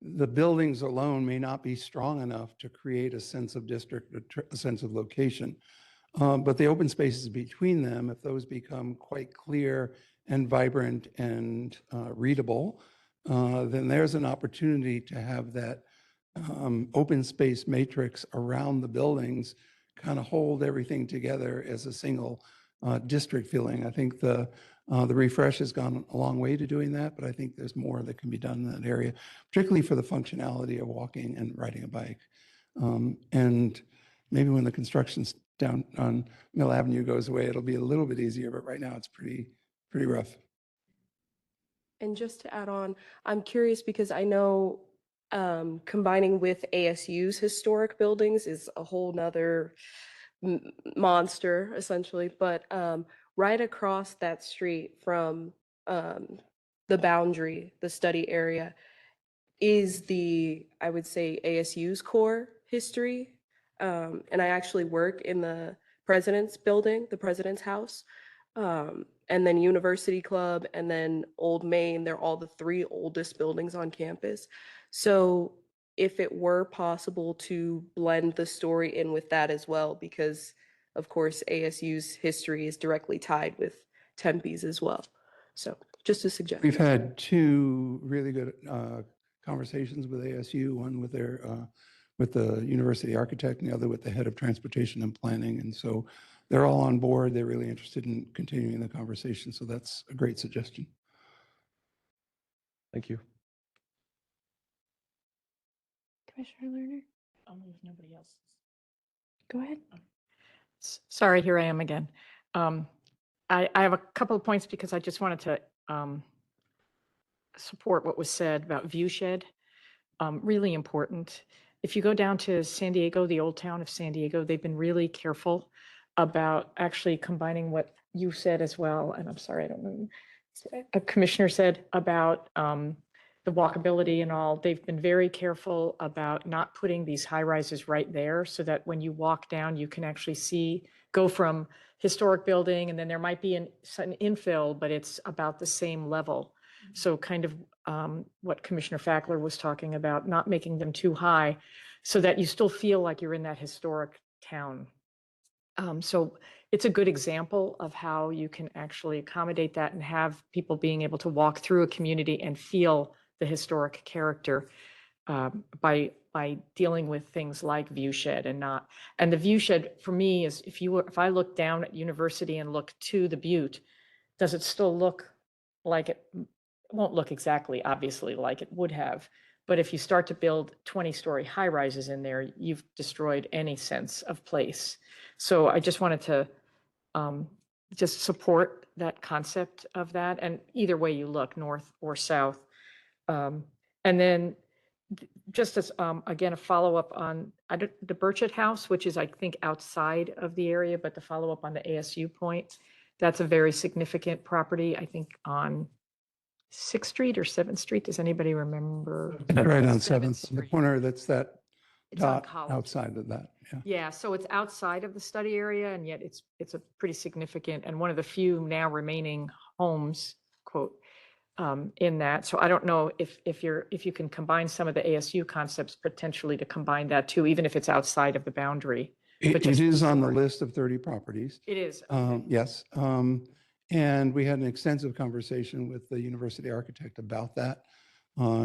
the buildings alone may not be strong enough to create a sense of district, a sense of location. But the open spaces between them, if those become quite clear and vibrant and readable, then there's an opportunity to have that open space matrix around the buildings kind of hold everything together as a single district feeling. I think the refresh has gone a long way to doing that, but I think there's more that can be done in that area, particularly for the functionality of walking and riding a bike. And maybe when the construction's down on Mill Avenue goes away, it'll be a little bit easier, but right now it's pretty rough. And just to add on, I'm curious because I know combining with ASU's historic buildings is a whole nother monster, essentially. But right across that street from the boundary, the study area, is I would say, ASU's core history. And I actually work in the president's building, the president's house. And then University Club, and then Old Main, they're all the three oldest buildings on campus. So if it were possible to blend the story in with that as well, because of course ASU's history is directly tied with Tempe's as well. So just a suggestion. We've had two really good conversations with ASU, one with with the university architect and the other with the head of transportation and planning. And so they're all on board. They're really interested in continuing the conversation. So that's a great suggestion. Thank you. Commissioner Lerner, If nobody else. go ahead. Sorry, here I am again. I have a couple of points because I just wanted to support what was said about Viewshed. Really important. If you go down to San Diego, the old town of San Diego, they've been really careful about actually combining what you said as well. And I'm sorry, I don't know. A commissioner said about the walkability and all. They've been very careful about not putting these high rises right there so that when you walk down, you can actually go from historic building, and then there might be an infill, but it's about the same level. So kind of what Commissioner Fackler was talking about, not making them too high so that you still feel like you're in that historic town. So it's a good example of how you can actually accommodate that and have people being able to walk through a community and feel the historic character by dealing with things like Viewshed and the Viewshed for me is if I look down at University and look to the Butte, does it still look like it won't look exactly obviously like it would have, But if you start to build 20-story high rises in there, you've destroyed any sense of place. So I just wanted to just support that concept of that. And either way you look, north or south. And then just as, again, a follow-up on the Burchett House, which is, I think, outside of the area, but the follow-up on the ASU point, that's a very significant property, I think, on 6th Street or 7th Street. Does anybody remember? Right on 7th 7th, the Street. corner that's that It's on dot College. outside of that, yeah. Yeah, so it's outside of the study area, and yet it's a pretty significant and one of the few now remaining homes, quote, in that. So I don't know if you can combine some of the ASU concepts potentially to combine that too, even if it's outside of the boundary. but It just is on the historic. list of 30 properties. It is. Yes. And we had an extensive conversation with the university architect about that.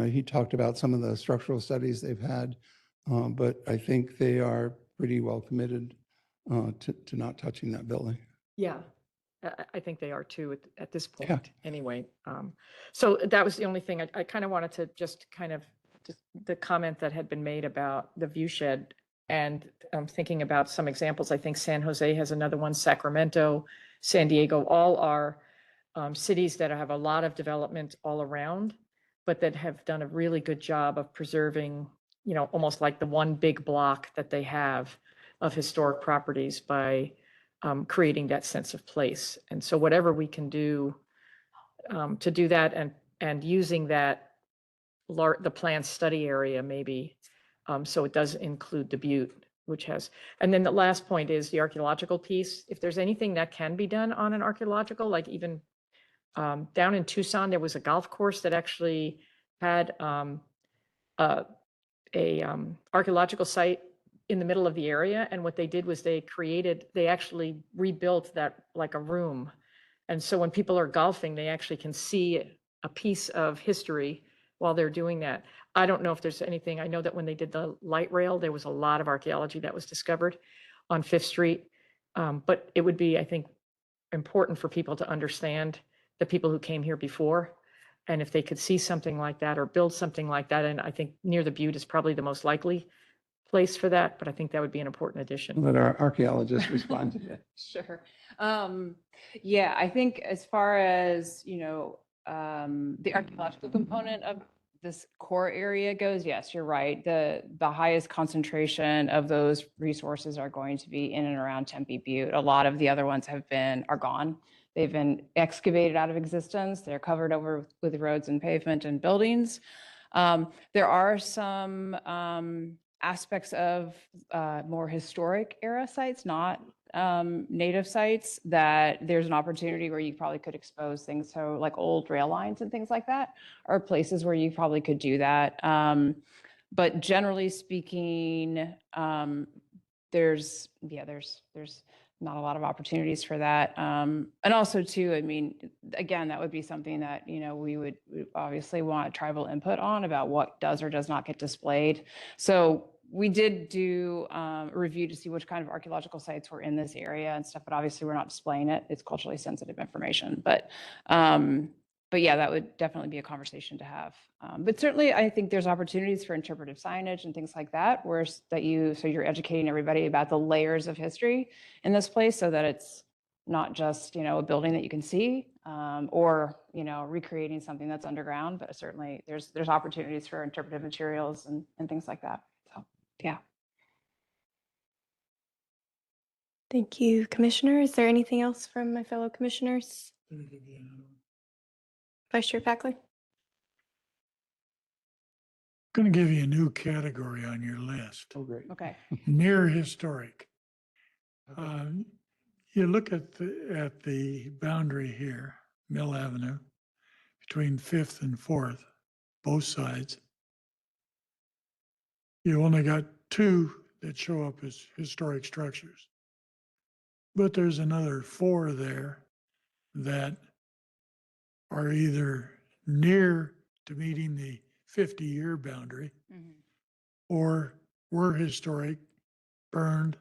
He talked about some of the structural studies they've had, but I think they are pretty well committed to not touching that building. Yeah, I think they are too at this Yeah. point, anyway. So that was the only thing. I kind of wanted to just the comment that had been made about the view shed, and thinking about some examples. I think San Jose has another one, Sacramento, San Diego, all are cities that have a lot of development all around, but that have done a really good job of preserving, almost like the one big block that they have of historic properties by creating that sense of place. And so whatever we can do to do that, and using that the planned study area maybe, so it does include the Butte, which has, and then the last point is the archaeological piece. If there's anything that can be done on an archaeological, like even down in Tucson, there was a golf course that actually had a archaeological site in the middle of the area. And what they did was they actually rebuilt that like a room. And so when people are golfing, they actually can see a piece of history while they're doing that. I don't know if there's anything. I know that when they did the light rail, there was a lot of archaeology that was discovered on 5th Street. But it would be, I think, important for people to understand the people who came here before. And if they could see something like that or build something like that, and I think near the Butte is probably the most likely place for that, but I think that would be an important addition. Let our archaeologists respond to that. Sure. Yeah, I think as far as, the archaeological component of this core area goes, yes, you're right. The highest concentration of those resources are going to be in and around Tempe Butte. A lot of the other ones are gone. They've been excavated out of existence. They're covered over with roads and pavement and buildings. There are some aspects of more historic era sites, not native sites, that there's an opportunity where you probably could expose things. So like old rail lines and things like that are places where you probably could do that. But generally speaking, there's not a lot of opportunities for that. And also too, I mean, again, that would be something that, we would obviously want tribal input on about what does or does not get displayed. So we did do a review to see which kind of archaeological sites were in this area and stuff, but obviously we're not displaying it. It's culturally sensitive information, but yeah, that would definitely be a conversation to have. But certainly I think there's opportunities for interpretive signage and things like that, so you're educating everybody about the layers of history in this place, so that it's not just, a building that you can see, or, recreating something that's underground, but certainly there's opportunities for interpretive materials and things like that. So, yeah. Thank you, Commissioner. Is there anything else from my fellow commissioners? Vice Chair Packley? Going to give you a new category on your list. Oh, great. Okay. Near historic. You look at the boundary here, Mill Avenue, between 5th and 4th, both sides. You only got 2 that show up as historic structures. But there's another 4 there that are either near to meeting the 50-year boundary, or were historic, burned,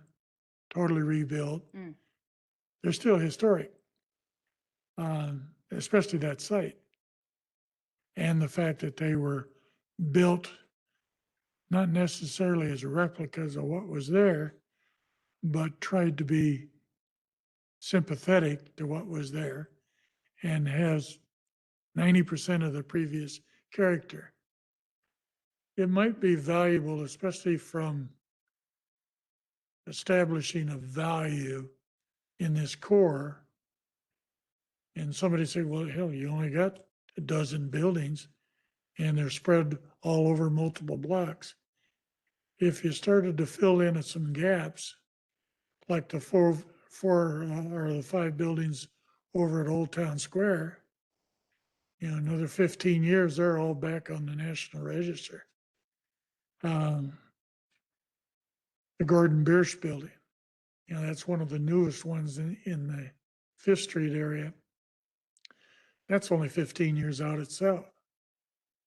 totally rebuilt. They're still historic, especially that site. And the fact that they were built not necessarily as replicas of what was there, but tried to be sympathetic to what was there and has 90% of the previous character. It might be valuable, especially from establishing a value in this core. And somebody said, well, hell, you only got a dozen buildings and they're spread all over multiple blocks. If you started to fill in some gaps, like the four or the 5 buildings over at Old Town Square, another 15 years, they're all back on the National Register. The Gordon Biersch building, that's one of the newest ones in the Fifth Street area. That's only 15 years out itself.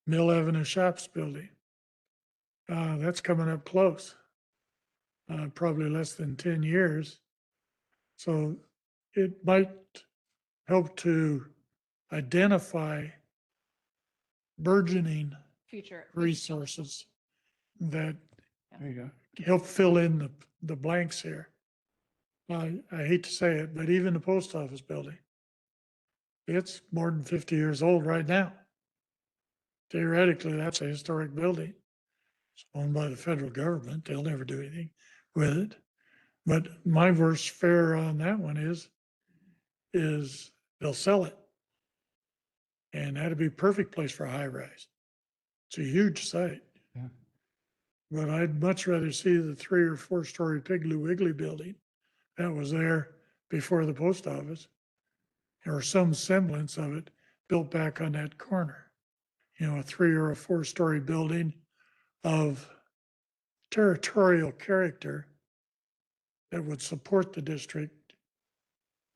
Mill Avenue Shops building, that's coming up close, probably less than 10 years. So it might help to identify burgeoning Future. resources that There you go. help fill in the blanks here. I hate to say it, but even the post office building, it's more than 50 years old right now. Theoretically, that's a historic building. It's owned by the federal government. They'll never do anything with it. But my worst fear on that one is they'll sell it. And that'd be a perfect place for a high rise. It's a huge site. Yeah. But I'd much rather see the 3 or 4 story Piggly Wiggly building that was there before the post office, or some semblance of it built back on that corner. A 3 or a 4 story building of territorial character that would support the district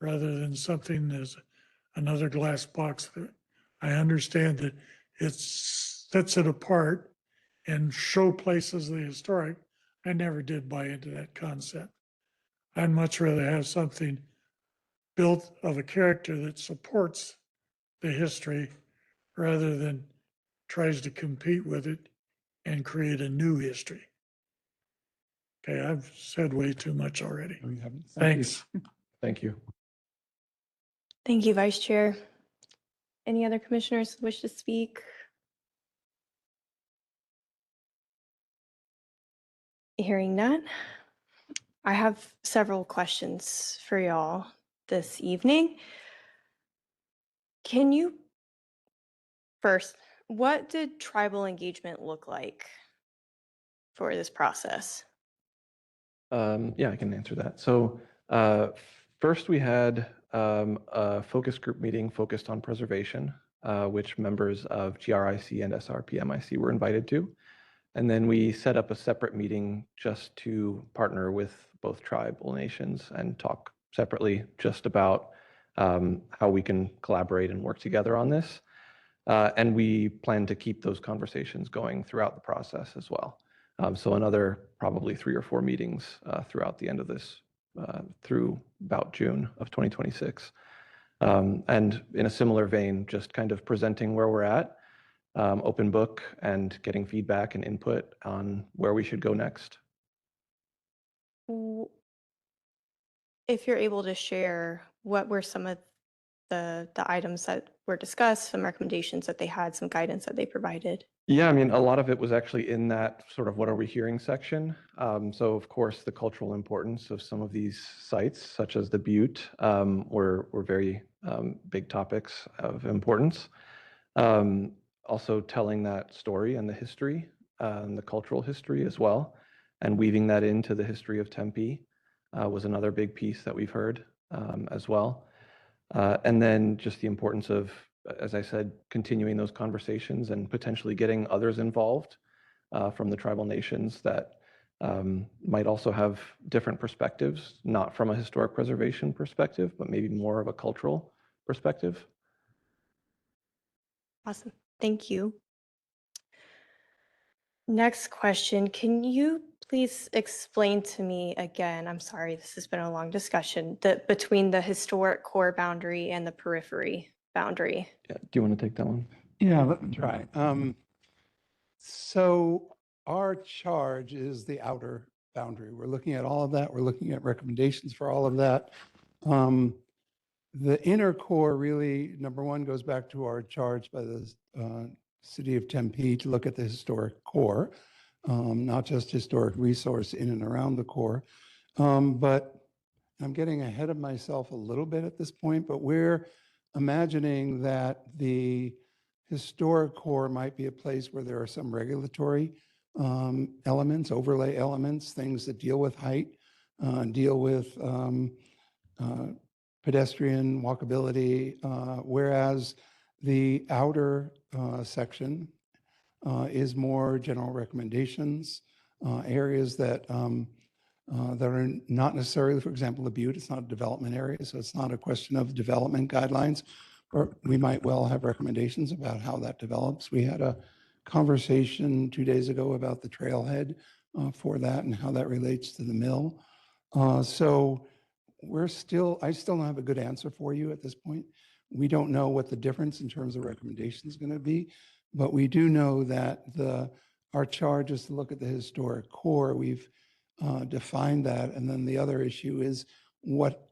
rather than something as another glass box. That I understand that it sets it apart and showplaces the historic. I never did buy into that concept. I'd much rather have something built of a character that supports the history rather than tries to compete with it and create a new history. Okay, I've said way too much already. No, you haven't. Thanks. Thank you. Thank you, Vice Chair. Any other commissioners wish to speak? Hearing none, I have several questions for y'all this evening. Can you, first, what did tribal engagement look like for this process? Yeah, I can answer that. So first we had a focus group meeting focused on preservation, which members of GRIC and SRPMIC were invited to. And then we set up a separate meeting just to partner with both tribal nations and talk separately just about how we can collaborate and work together on this. And we plan to keep those conversations going throughout the process as well. So another probably 3 or 4 meetings throughout the end of this, through about June of 2026. And in a similar vein, just kind of presenting where we're at, open book, and getting feedback and input on where we should go next. If you're able to share, what were some of the items that were discussed, some recommendations that they had, some guidance that they provided? Yeah, I mean, a lot of it was actually in that sort of what are we hearing section. So of course, the cultural importance of some of these sites, such as the Butte, were very big topics of importance. Also telling that story and the history, and the cultural history as well, and weaving that into the history of Tempe was another big piece that we've heard as well. And then just the importance of, as I said, continuing those conversations and potentially getting others involved from the tribal nations that might also have different perspectives, not from a historic preservation perspective, but maybe more of a cultural perspective. Awesome. Thank you. Next question. Can you please explain to me again, I'm sorry, this has been a long discussion, between the historic core boundary and the periphery boundary? Yeah. Do you want to take that one? Yeah, let me try. So our charge is the outer boundary. We're looking at all of that. We're looking at recommendations for all of that. The inner core really, number one, goes back to our charge by the city of Tempe to look at the historic core, not just historic resource in and around the core. But I'm getting ahead of myself a little bit at this point, but we're imagining that the historic core might be a place where there are some regulatory elements, overlay elements, things that deal with height, deal with pedestrian walkability, whereas the outer section is more general recommendations, areas that that are not necessarily, for example, the Butte, it's not a development area, so it's not a question of development guidelines, or we might well have recommendations about how that develops. We had a conversation 2 days ago about the trailhead for that and how that relates to the mill. So I still don't have a good answer for you at this point. We don't know what the difference in terms of recommendations is going to be, but we do know that our charge is to look at the historic core. We've defined that, and then the other issue is what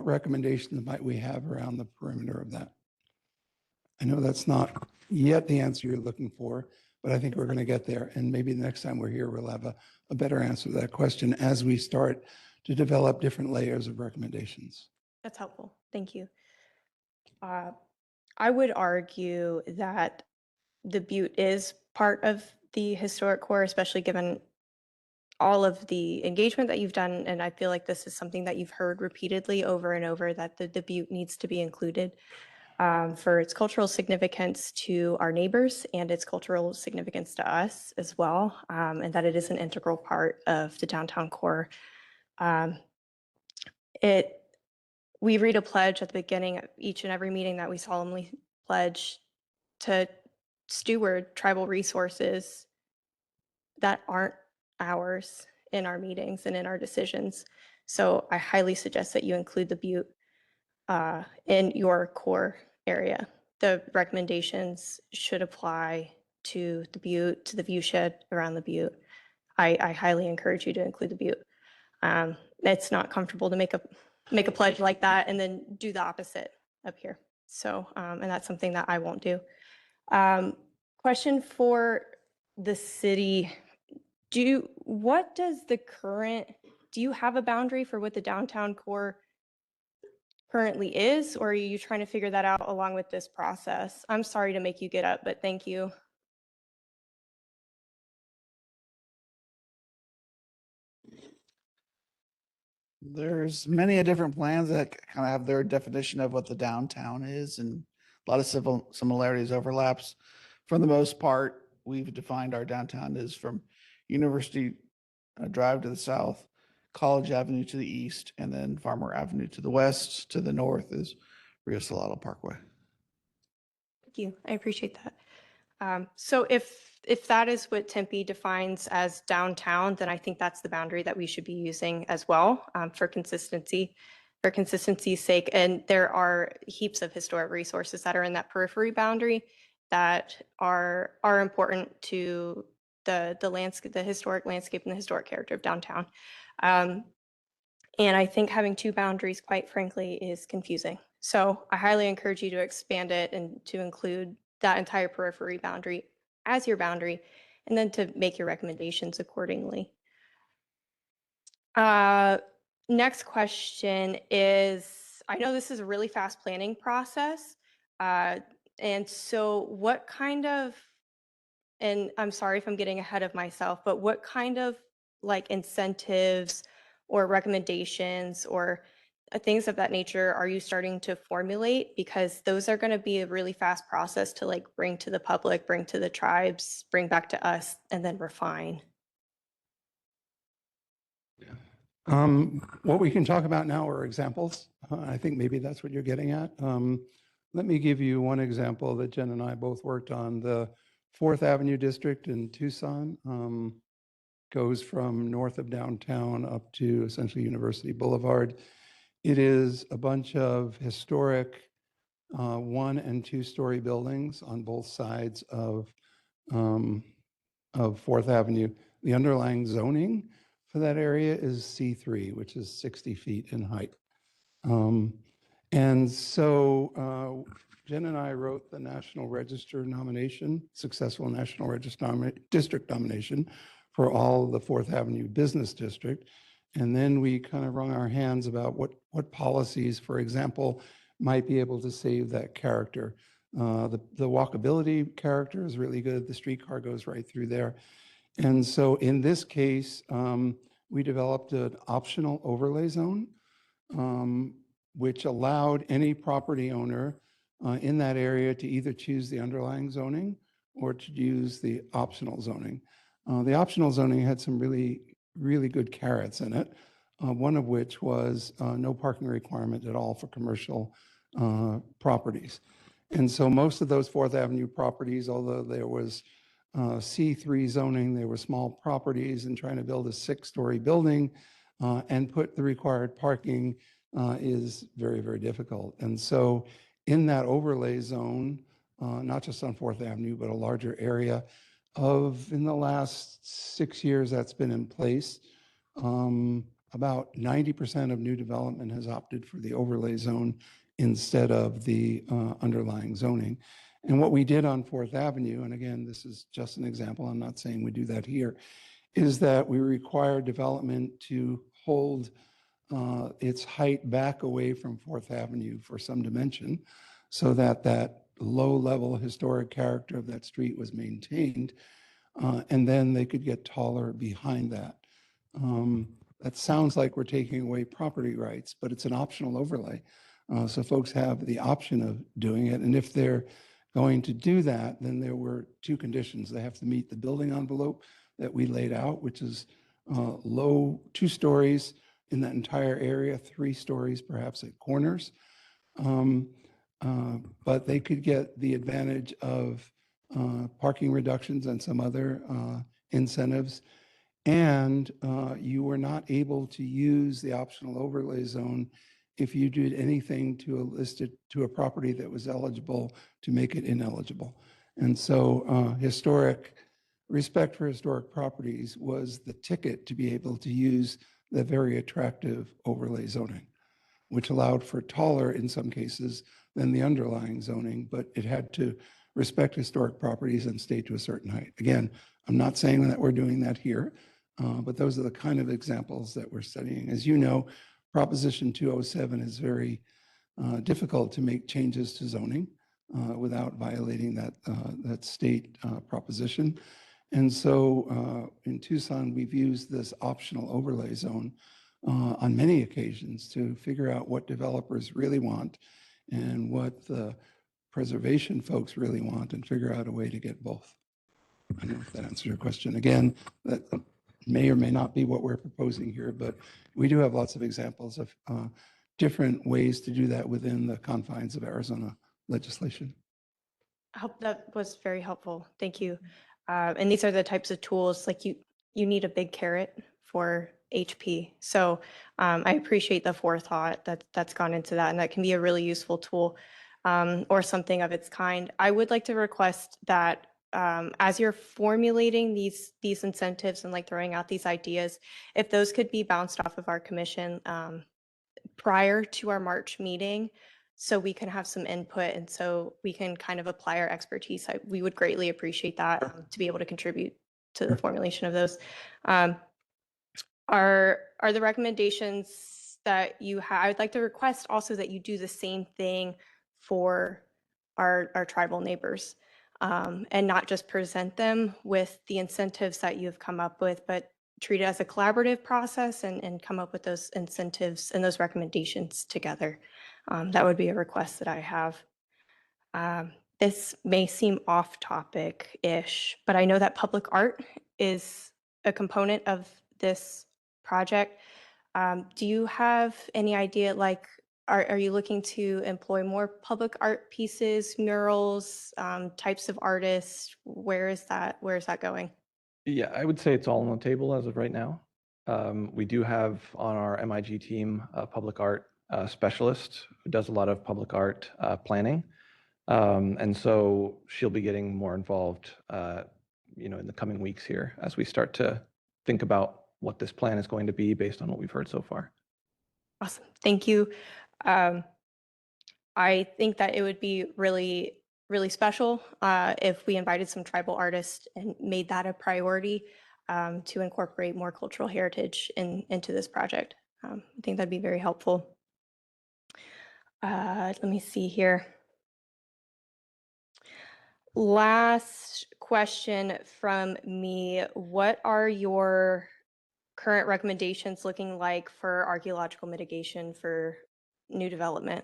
recommendations might we have around the perimeter of that. I know that's not yet the answer you're looking for, but I think we're going to get there, and maybe the next time we're here, we'll have a better answer to that question as we start to develop different layers of recommendations. That's helpful. Thank you. I would argue that the Butte is part of the historic core, especially given all of the engagement that you've done. And I feel like this is something that you've heard repeatedly over and over, that the Butte needs to be included for its cultural significance to our neighbors and its cultural significance to us as well, and that it is an integral part of the downtown core. We read a pledge at the beginning of each and every meeting that we solemnly pledge to steward tribal resources that aren't ours in our meetings and in our decisions. So I highly suggest that you include the Butte in your core area. The recommendations should apply to the Butte, to the viewshed around the Butte. I highly encourage you to include the Butte. It's not comfortable to make a pledge like that and then do the opposite up here. So, and that's something that I won't do. Question for the city. Do you have a boundary for what the downtown core currently is, or are you trying to figure that out along with this process? I'm sorry to make you get up, but thank you. There's many different plans that kind of have their definition of what the downtown is, and a lot of civil similarities, overlaps. For the most part, we've defined our downtown as from University Drive to the south, College Avenue to the east, and then Farmer Avenue to the west. To the north is Rio Salado Parkway. Thank you. I appreciate that. So if that is what Tempe defines as downtown, then I think that's the boundary that we should be using as well, for consistency's sake. And there are heaps of historic resources that are in that periphery boundary that are important to the landscape, the historic landscape and the historic character of downtown. And I think having two boundaries, quite frankly, is confusing. So I highly encourage you to expand it and to include that entire periphery boundary as your boundary, and then to make your recommendations accordingly. Next question is, I know this is a really fast planning process. And so what kind of, and I'm sorry if I'm getting ahead of myself, but what kind of like incentives or recommendations or things of that nature are you starting to formulate? Because those are going to be a really fast process to like bring to the public, bring to the tribes, bring back to us, and then refine. What we can talk about now are examples. I think maybe that's what you're getting at. Let me give you one example that Jen and I both worked on. The 4th Avenue District in Tucson goes from north of downtown up to essentially University Boulevard. It is a bunch of historic 1- and 2-story buildings on both sides of of Fourth Avenue. The underlying zoning for that area is C3, which is 60 feet in height. And so Jen and I wrote the National Register nomination, successful National Register district nomination for all the Fourth Avenue Business District. And then we kind of wrung our hands about what policies, for example, might be able to save that character. The walkability character is really good. The streetcar goes right through there. And so in this case, we developed an optional overlay zone, which allowed any property owner in that area to either choose the underlying zoning or to use the optional zoning. The optional zoning had some really good carrots in it, one of which was no parking requirement at all for commercial properties. And so most of those Fourth Avenue properties, although there was C3 zoning, they were small properties, and trying to build a 6-story building and put the required parking is very, very difficult. And so in that overlay zone, not just on Fourth Avenue, but a larger area in the last 6 years that's been in place, about 90% of new development has opted for the overlay zone instead of the underlying zoning. And what we did on Fourth Avenue, and again, this is just an example, I'm not saying we do that here, is that we require development to hold its height back away from Fourth Avenue for some dimension so that that low-level historic character of that street was maintained, and then they could get taller behind that. That sounds like we're taking away property rights, but it's an optional overlay. So folks have the option of doing it. And if they're going to do that, then there were 2 conditions. They have to meet the building envelope that we laid out, which is low 2 stories in that entire area, 3 stories perhaps at corners. But they could get the advantage of parking reductions and some other incentives. And you were not able to use the optional overlay zone if you did anything to list it to a property that was eligible to make it ineligible. And so respect for historic properties was the ticket to be able to use the very attractive overlay zoning, which allowed for taller in some cases than the underlying zoning, but it had to respect historic properties and stay to a certain height. Again, I'm not saying that we're doing that here, but those are the kind of examples that we're studying. As you know, Proposition 207 is very difficult to make changes to zoning without violating that state proposition. And so in Tucson, we've used this optional overlay zone on many occasions to figure out what developers really want and what the preservation folks really want, and figure out a way to get both. I don't know if that answers your question. Again, that may or may not be what we're proposing here, but we do have lots of examples of different ways to do that within the confines of Arizona legislation. I hope that was very helpful. Thank you. And these are the types of tools, like you need a big carrot for HP. So I appreciate the forethought that's gone into that, and that can be a really useful tool or something of its kind. I would like to request that as you're formulating these incentives and like throwing out these ideas, if those could be bounced off of our commission prior to our March meeting, so we can have some input and so we can kind of apply our expertise. We would greatly appreciate that to be able to contribute to the formulation of those. Are the recommendations that you have? I would like to request also that you do the same thing for our tribal neighbors, and not just present them with the incentives that you have come up with, but treat it as a collaborative process and come up with those incentives and those recommendations together. That would be a request that I have. This may seem off topic-ish, but I know that public art is a component of this project. Do you have any idea, like, are you looking to employ more public art pieces, murals, types of artists? Where is that going? Yeah, I would say it's all on the table as of right now. We do have on our MIG team a public art specialist who does a lot of public art planning. And so she'll be getting more involved in the coming weeks here as we start to think about what this plan is going to be based on what we've heard so far. Awesome. Thank you. I think that it would be really, really special if we invited some tribal artists and made that a priority to incorporate more cultural heritage into this project. I think that'd be very helpful. Let me see here. Last question from me. What are your current recommendations looking like for archaeological mitigation for new development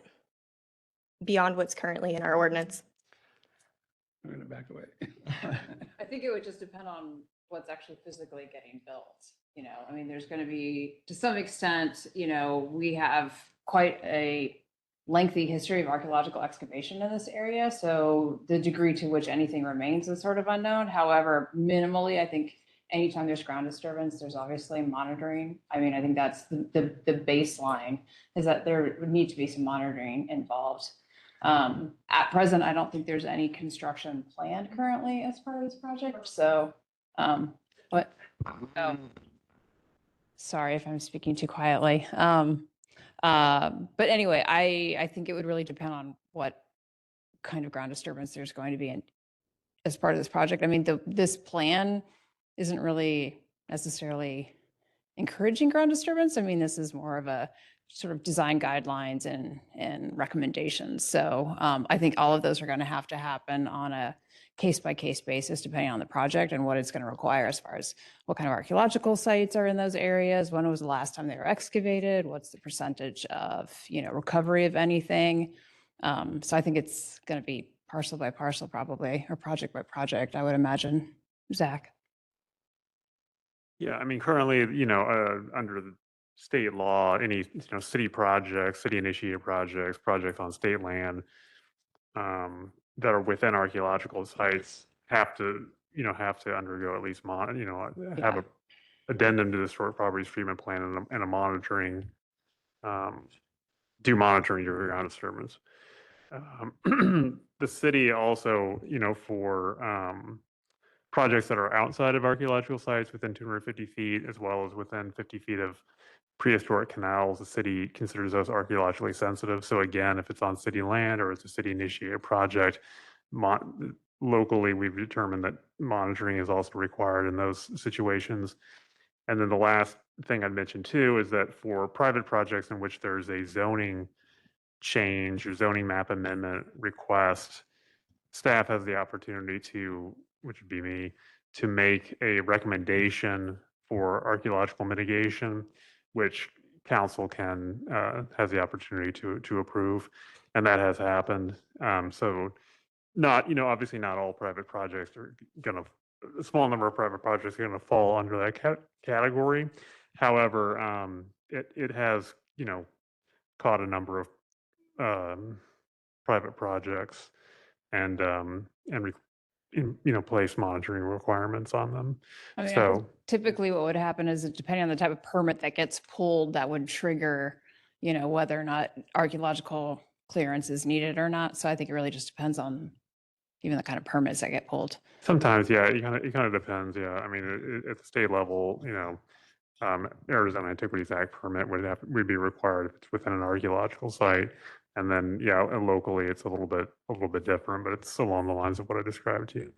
beyond what's currently in our ordinance? I'm going to back away. I think it would just depend on what's actually physically getting built. I mean, there's going to be, to some extent, we have quite a lengthy history of archaeological excavation in this area. So the degree to which anything remains is sort of unknown. However, minimally, I think anytime there's ground disturbance, there's obviously monitoring. I mean, I think that's the baseline, is that there would need to be some monitoring involved. At present, I don't think there's any construction planned currently as part of this project. So, sorry if I'm speaking too quietly. But anyway, I think it would really depend on what kind of ground disturbance there's going to be as part of this project. I mean, this plan isn't really necessarily encouraging ground disturbance. I mean, this is more of a sort of design guidelines and recommendations. So I think all of those are going to have to happen on a case-by-case basis, depending on the project and what it's going to require as far as what kind of archaeological sites are in those areas, when was the last time they were excavated, what's the percentage of, recovery of anything. So I think it's going to be parcel by parcel probably, or project by project, I would imagine. Zach? Yeah, I mean, currently, under the state law, any, city projects, city initiated projects, projects on state land, that are within archaeological sites have to undergo at least have a addendum to the Historic Properties Treatment Plan and a monitoring, do monitoring during ground disturbance. The city also, for projects that are outside of archaeological sites within 250 feet, as well as within 50 feet of prehistoric canals, the city considers those archaeologically sensitive. So again, if it's on city land or it's a city initiated project, locally, we've determined that monitoring is also required in those situations. And then the last thing I'd mention too is that for private projects in which there's a zoning change or zoning map amendment request, staff has the opportunity to, which would be me, to make a recommendation for archaeological mitigation, which council has the opportunity to approve, and that has happened. So obviously not all private projects are a small number of private projects are going to fall under that category. However, it has, caught a number of private projects and place monitoring requirements on them. I mean, So typically what would happen is, depending on the type of permit that gets pulled, that would trigger, whether or not archaeological clearance is needed or not. So I think it really just depends on even the kind of permits that get pulled. sometimes, yeah, it kind of depends. Yeah, I mean, at the state level, Arizona Antiquities Act permit would be required if it's within an archaeological site. And then, and locally, it's a little bit different, but it's along the lines of what I described to you.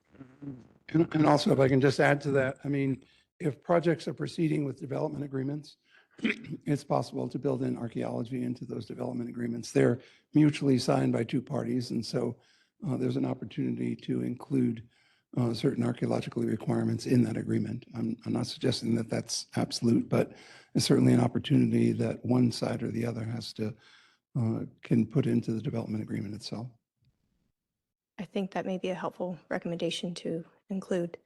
And also, if I can just add to that, I mean, if projects are proceeding with development agreements, it's possible to build in archaeology into those development agreements. They're mutually signed by two parties, and so there's an opportunity to include certain archaeological requirements in that agreement. I'm not suggesting that that's absolute, but it's certainly an opportunity that one side or the other can put into the development agreement itself. I think that may be a helpful recommendation to include.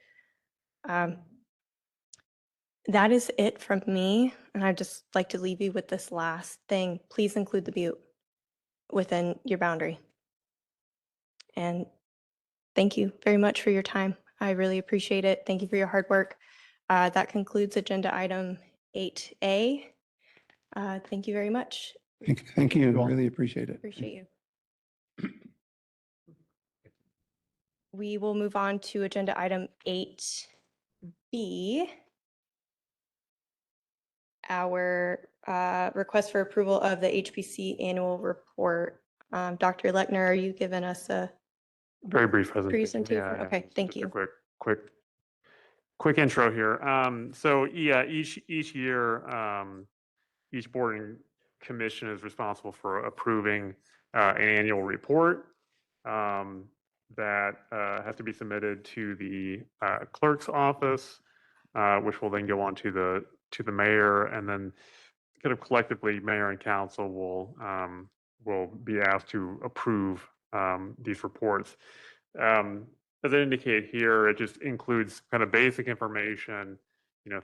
That is it from me. And I'd just like to leave you with this last thing. Please include the butte within your boundary. And thank you very much for your time. I really appreciate it. Thank you for your hard work. That concludes agenda item 8A. Thank you very much. Thank you. Really appreciate it. Appreciate you. we will move on to agenda item 8B. Our request for approval of the HPC annual report. Dr. Lechner, are you giving us a Very brief presentation. presentation? Yeah, Okay, thank just a you. quick intro here. So yeah, each year, each board and commission is responsible for approving an annual report that has to be submitted to the clerk's office, which will then go on to the mayor, and then kind of collectively, mayor and council will be asked to approve these reports. As I indicate here, it just includes kind of basic information,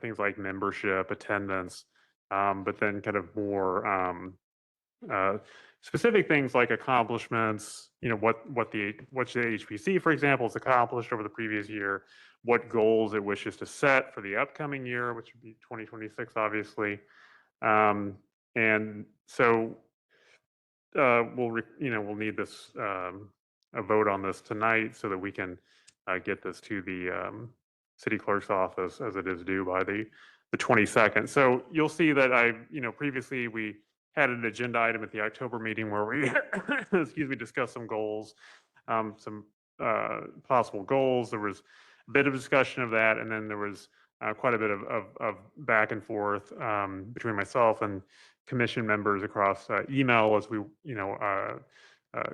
things like membership, attendance, but then kind of more specific things like accomplishments, what the HPC, for example, has accomplished over the previous year, what goals it wishes to set for the upcoming year, which would be 2026, obviously. And so we'll need this a vote on this tonight so that we can get this to the city clerk's office as it is due by the 22nd. So you'll see that previously we had an agenda item at the October meeting where we discussed some goals, some possible goals. There was a bit of discussion of that, and then there was quite a bit of back and forth between myself and commission members across email as we,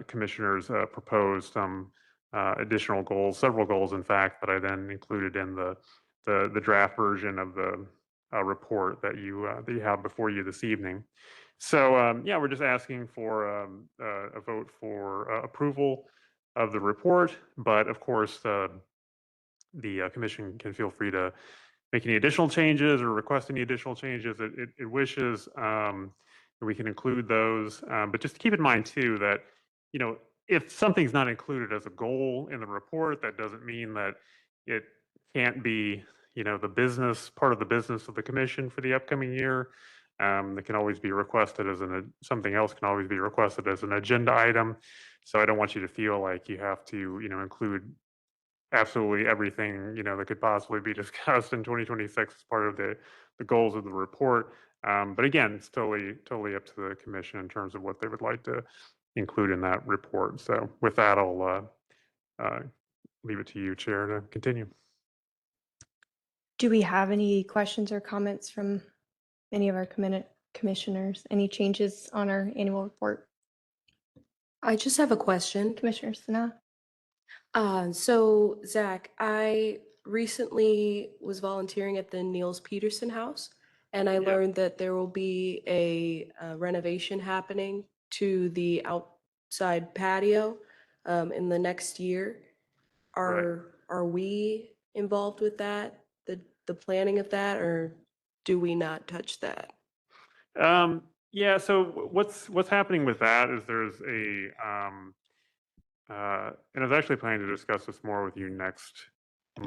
commissioners proposed some additional goals, several goals, in fact, that I then included in the draft version of the report that you have before you this evening. So yeah, we're just asking for a vote for approval of the report, but of course the commission can feel free to make any additional changes or request any additional changes it wishes. We can include those, but just keep in mind too that if something's not included as a goal in the report, that doesn't mean that it can't be the business part of the business of the commission for the upcoming year. It can always be requested as something else can always be requested as an agenda item. So I don't want you to feel like you have to include absolutely everything that could possibly be discussed in 2026 as part of the goals of the report. But again, it's totally up to the commission in terms of what they would like to include in that report. So with that, I'll leave it to you, Chair, to continue. Do we have any questions or comments from any of our commissioners? Any changes on our annual report? I just have a question. Commissioner Sana? So Zach, I recently was volunteering at the Niels Peterson House, and I learned that there will be a renovation happening to the outside patio in the next year. Are we involved with that, the planning of that, or do we not touch that? Yeah, so what's happening with that is there's a and I was actually planning to discuss this more with you next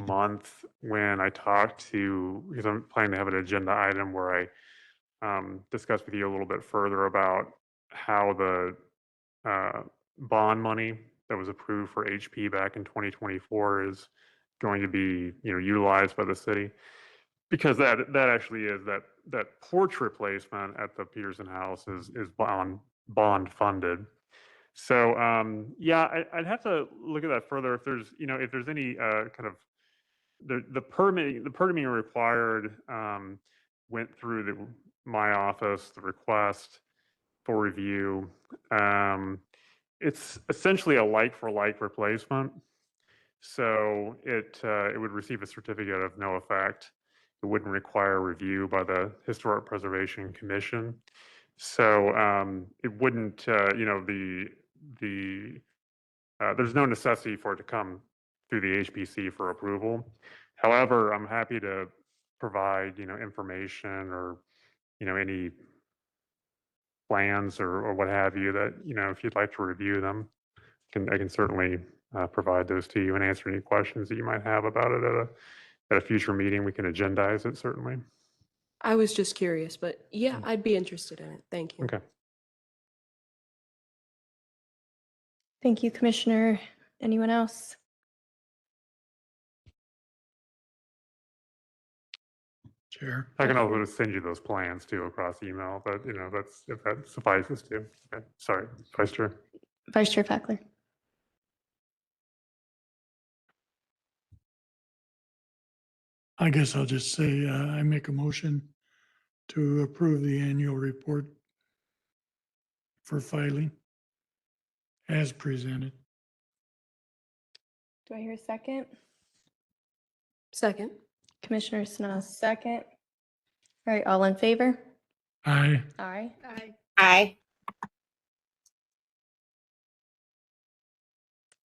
month when I talk to, because I'm planning to have an agenda item where I discuss with you a little bit further about how the bond money that was approved for HP back in 2024 is going to be utilized by the city, because that actually is that porch replacement at the Peterson House is bond funded. So yeah, I'd have to look at that further if there's any kind of the permitting required went through my office, the request for review. It's essentially a like-for-like replacement, so it would receive a certificate of no effect. It wouldn't require review by the Historic Preservation Commission. So it wouldn't, there's no necessity for it to come through the HPC for approval. However, I'm happy to provide, information or, any plans or what have you that, if you'd like to review them, I can certainly provide those to you and answer any questions that you might have about it at a future meeting. We can agendize it, certainly. I was just curious, but yeah, I'd be interested in it. Thank you. Okay. Thank you, Commissioner. Anyone else? Chair. I can also send you those plans too across email, but that's, if that suffices too. Okay. Sorry, Vice Chair. Vice Chair Fackler. I guess I'll just say, I make a motion to approve the annual report for filing as presented. Do I hear a second? Second. Commissioner Sna, second. All right, all in favor? Aye. Aye. Aye. Aye.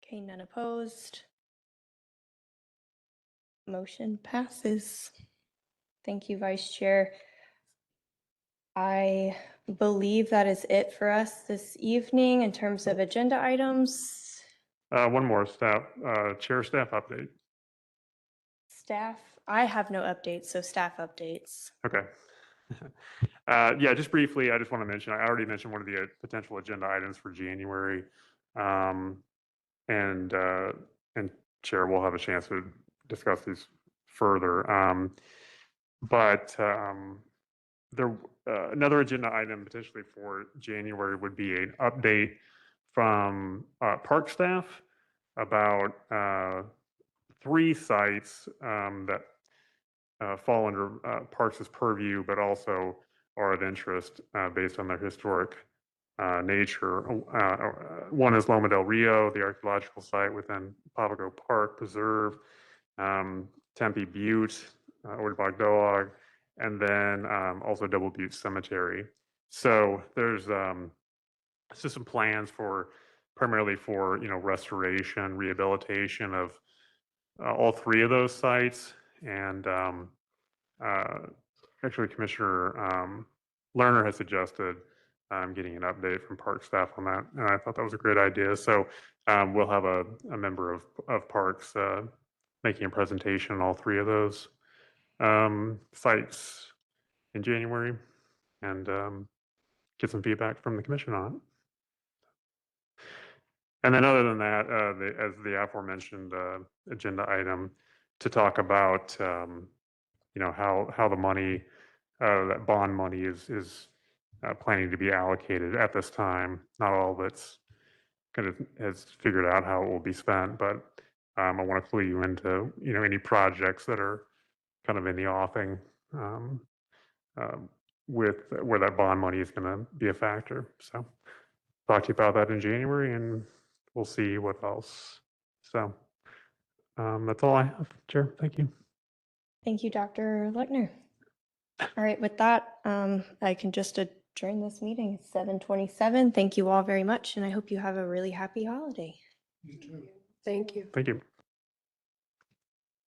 Okay, none opposed. Motion passes. Thank you, Vice Chair. I believe that is it for us this evening in terms of agenda items. One more chair staff update. Staff, I have no updates, so staff updates. Okay. Yeah, just briefly, I just want to mention, I already mentioned one of the potential agenda items for January. And Chair will have a chance to discuss these further. But another agenda item potentially for January would be an update from park staff about 3 sites that fall under Parks' purview, but also are of interest based on their historic nature. One is Loma del Rio, the archaeological site within Papago Park Preserve, Tempe Butte, Oudbog, and then also Double Butte Cemetery. So there's just some plans primarily for restoration, rehabilitation of all 3 of those sites, and actually Commissioner Lerner has suggested getting an update from park staff on that, and I thought that was a great idea. So we'll have a member of Parks making a presentation on all 3 of those sites in January, and get some feedback from the commission on it. And then other than that, as the aforementioned agenda item, to talk about how the money, that bond money is planning to be allocated at this time. Not all of it's kind of has figured out how it will be spent, but I want to clue you into any projects that are kind of in the offing with where that bond money is going to be a factor. So talk to you about that in January, and we'll see what else. So that's all I have, Chair. Thank you. Thank you, Dr. Lechner. All right, with that, I can just adjourn this meeting. It's 7:27. Thank you all very much, and I hope you have a really happy holiday. You too. Thank you. Thank you.